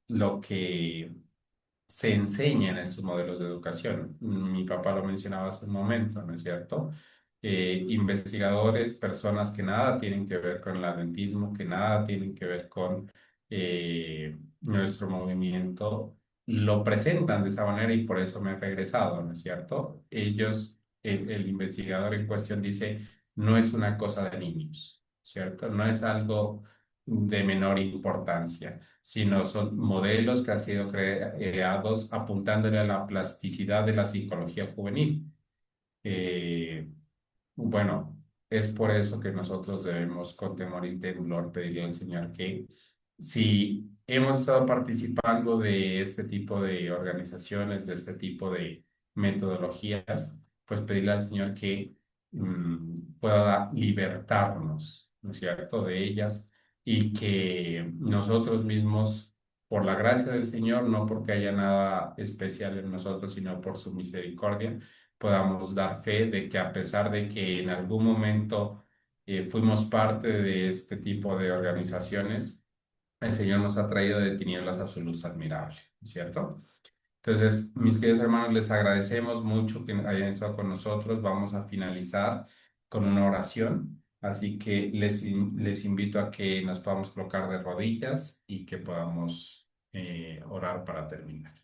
lo que se enseña en estos modelos de educación. Mi papá lo mencionaba hace un momento, ¿no es cierto? Investigadores, personas que nada tienen que ver con el adventismo, que nada tienen que ver con nuestro movimiento, lo presentan de esa manera y por eso me he regresado, ¿no es cierto? El investigador en cuestión dice, no es una cosa de niños, ¿cierto? No es algo de menor importancia, sino son modelos que han sido creados apuntándole a la plasticidad de la psicología juvenil. Eh, bueno, es por eso que nosotros debemos con temor y temblor pedirle al Señor que si hemos estado participando de este tipo de organizaciones, de este tipo de metodologías, pues pedirle al Señor que pueda libertarnos, ¿no es cierto?, de ellas y que nosotros mismos, por la gracia del Señor, no porque haya nada especial en nosotros, sino por su misericordia, podamos dar fe de que a pesar de que en algún momento fuimos parte de este tipo de organizaciones, el Señor nos ha traído de tinieblas a su luz admirable, ¿cierto? Entonces, mis queridos hermanos, les agradecemos mucho que hayan estado con nosotros. Vamos a finalizar con una oración, así que les invito a que nos podamos colocar de rodillas y que podamos orar para terminar.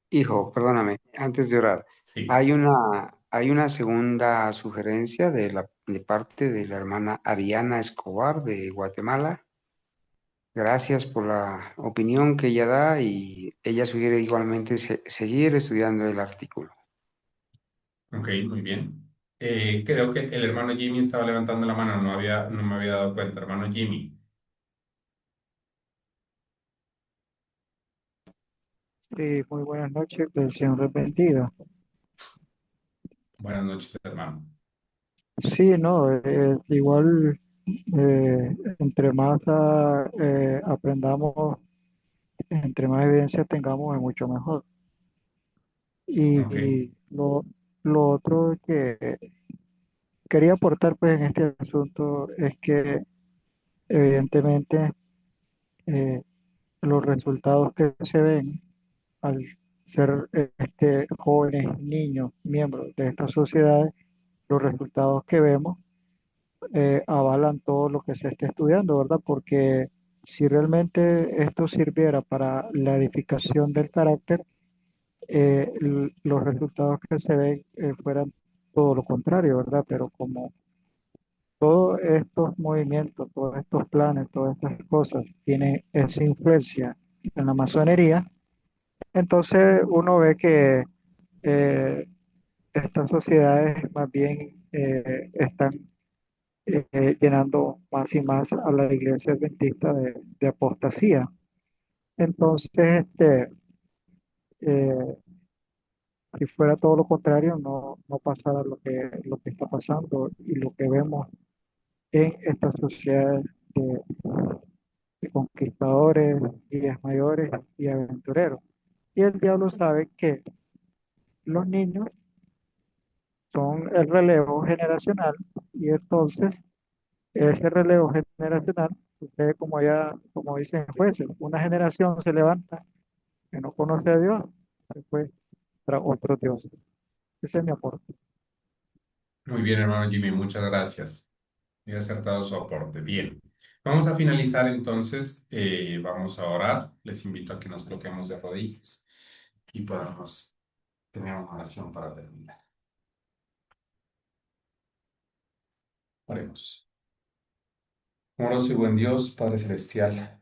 Hijo, perdóname, antes de orar, Sí. hay una segunda sugerencia de parte de la hermana Ariana Escobar de Guatemala. Gracias por la opinión que ella da y ella sugiere igualmente seguir estudiando el artículo. Ok, muy bien. Creo que el hermano Jimmy estaba levantando la mano, no me había dado cuenta. Hermano Jimmy, Sí, muy buenas noches, que el Señor les bendiga. buenas noches, hermano. Sí, no, igual entre más aprendamos, entre más evidencia tengamos, es mucho mejor. Ok, Y lo otro que quería aportar pues en este asunto es que evidentemente eh, los resultados que se ven al ser jóvenes, niños, miembros de estas sociedades, los resultados que vemos avalan todo lo que se está estudiando, ¿verdad? Porque si realmente esto sirviera para la edificación del carácter, los resultados que se ven fueran todo lo contrario, ¿verdad? Pero como todos estos movimientos, todos estos planes, todas estas cosas tienen esa influencia en la masonería, entonces uno ve que eh, estas sociedades más bien están llenando más y más a la iglesia adventista de apostasía. Entonces, eh, si fuera todo lo contrario, no pasara lo que está pasando y lo que vemos en esta sociedad de, de conquistadores, guías mayores y aventureros. Y el diablo sabe que los niños son el relevo generacional y entonces ese relevo generacional sucede como ya, como dicen jueces, una generación se levanta que no conoce a Dios, se fue tras otros dioses. Ese es mi aporte. Muy bien, hermano Jimmy, muchas gracias. Muy acertado su aporte. Bien, vamos a finalizar entonces. Vamos a orar. Les invito a que nos coloquemos de rodillas y podamos tener una oración para terminar. Oremos. Amoroso y buen Dios, Padre Celestial,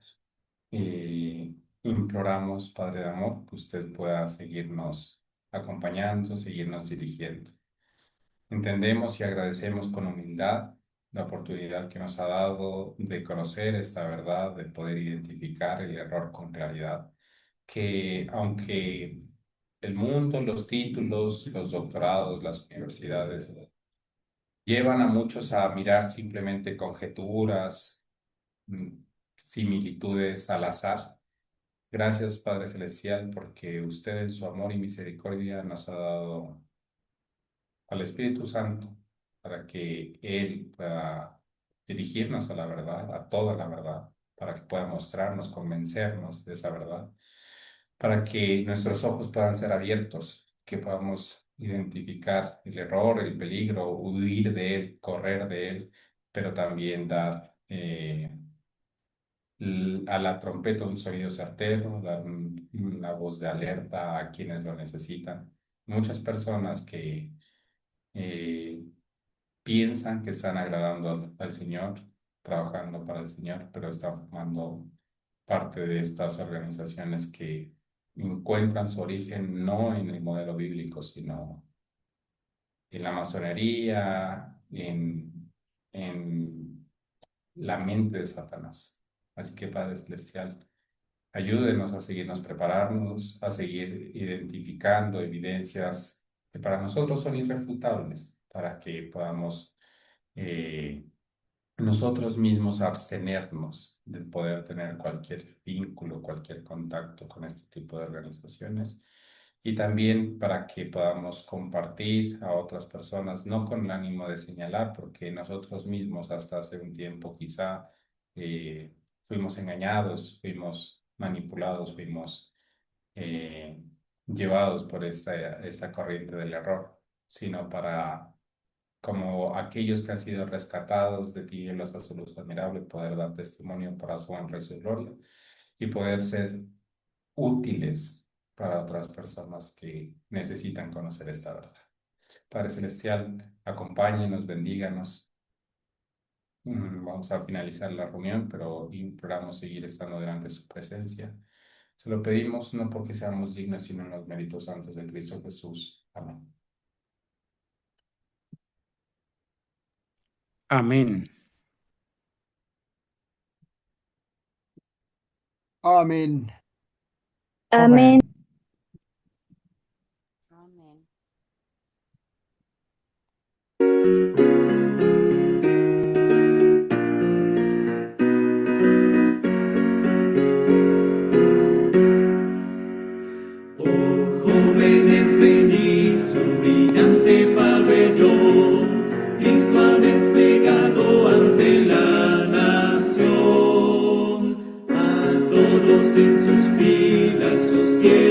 imploramos, Padre de amor, que usted pueda seguirnos acompañando, seguirnos dirigiendo. Entendemos y agradecemos con humildad la oportunidad que nos ha dado de conocer esta verdad, de poder identificar el error con claridad, que aunque el mundo, los títulos, los doctorados, las universidades llevan a muchos a mirar simplemente conjeturas, mm, similitudes al azar. Gracias, Padre Celestial, porque usted en su amor y misericordia nos ha dado al Espíritu Santo para que Él pueda dirigirnos a la verdad, a toda la verdad, para que pueda mostrarnos, convencernos de esa verdad, para que nuestros ojos puedan ser abiertos, que podamos identificar el error, el peligro, huir de él, correr de él, pero también dar a la trompeta un sonido certero, dar una voz de alerta a quienes lo necesitan. Muchas personas que eh, piensan que están agradando al Señor, trabajando para el Señor, pero están formando parte de estas organizaciones que encuentran su origen no en el modelo bíblico, sino en la masonería, en la mente de Satanás. Así que Padre Celestial, ayúdenos a seguirnos prepararnos, a seguir identificando evidencias que para nosotros son irrefutables, para que podamos eh, nosotros mismos abstenernos de poder tener cualquier vínculo, cualquier contacto con este tipo de organizaciones y también para que podamos compartir a otras personas, no con el ánimo de señalar, porque nosotros mismos hasta hace un tiempo quizá fuimos engañados, fuimos manipulados, fuimos eh, llevados por esta corriente del error, sino para como aquellos que han sido rescatados de tinieblas a su luz admirable, poder dar testimonio para su honra y su gloria y poder ser útiles para otras personas que necesitan conocer esta verdad. Padre Celestial, acompáñenos, bendíganos. Vamos a finalizar la reunión, pero imploramos seguir estando delante de su presencia. Se lo pedimos no porque seamos dignos, sino en los méritos santos de Cristo Jesús. Amén. Amén. Amén. Amén. Amén. Oh, jóvenes, venid su brillante pabellón. Cristo ha desplegado ante la nación. A todos en sus filas os quiere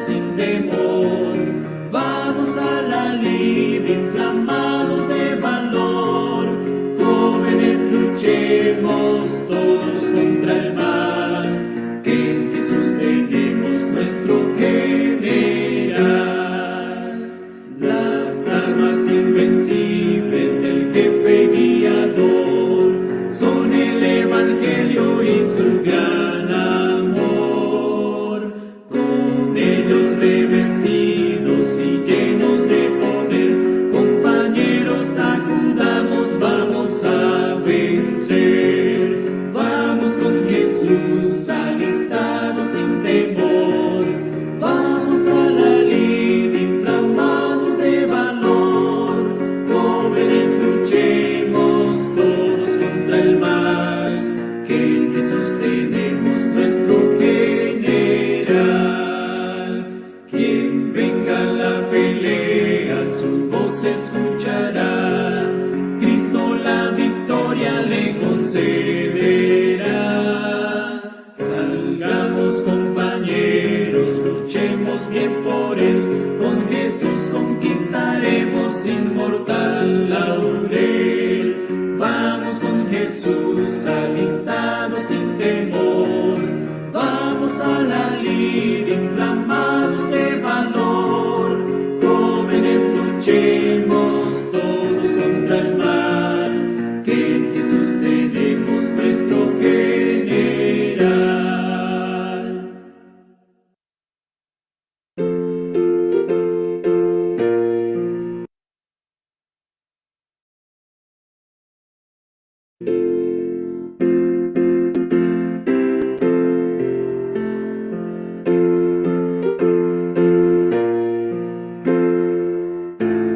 sin temor. Vamos a la lid inflamados de valor. Jóvenes, luchemos todos contra el mal, que en Jesús tenemos nuestro general. Las armas invencibles del jefe guiador son el Evangelio y su gran amor. Con ellos revestidos y llenos de poder, compañeros, acudamos, vamos a vencer. Vamos con Jesús alistados sin temor. Vamos a la lid inflamados de valor. Jóvenes, luchemos todos contra el mal, que en Jesús tenemos nuestro general. Quien venga a la pelea, su voz escuchará. Cristo la victoria le concederá. Salgamos, compañeros, luchemos bien por él. Con Jesús conquistaremos inmortal laurel. Vamos con Jesús alistados sin temor. Vamos a la lid inflamados de valor. Jóvenes, luchemos todos contra el mal, que en Jesús tenemos nuestro general.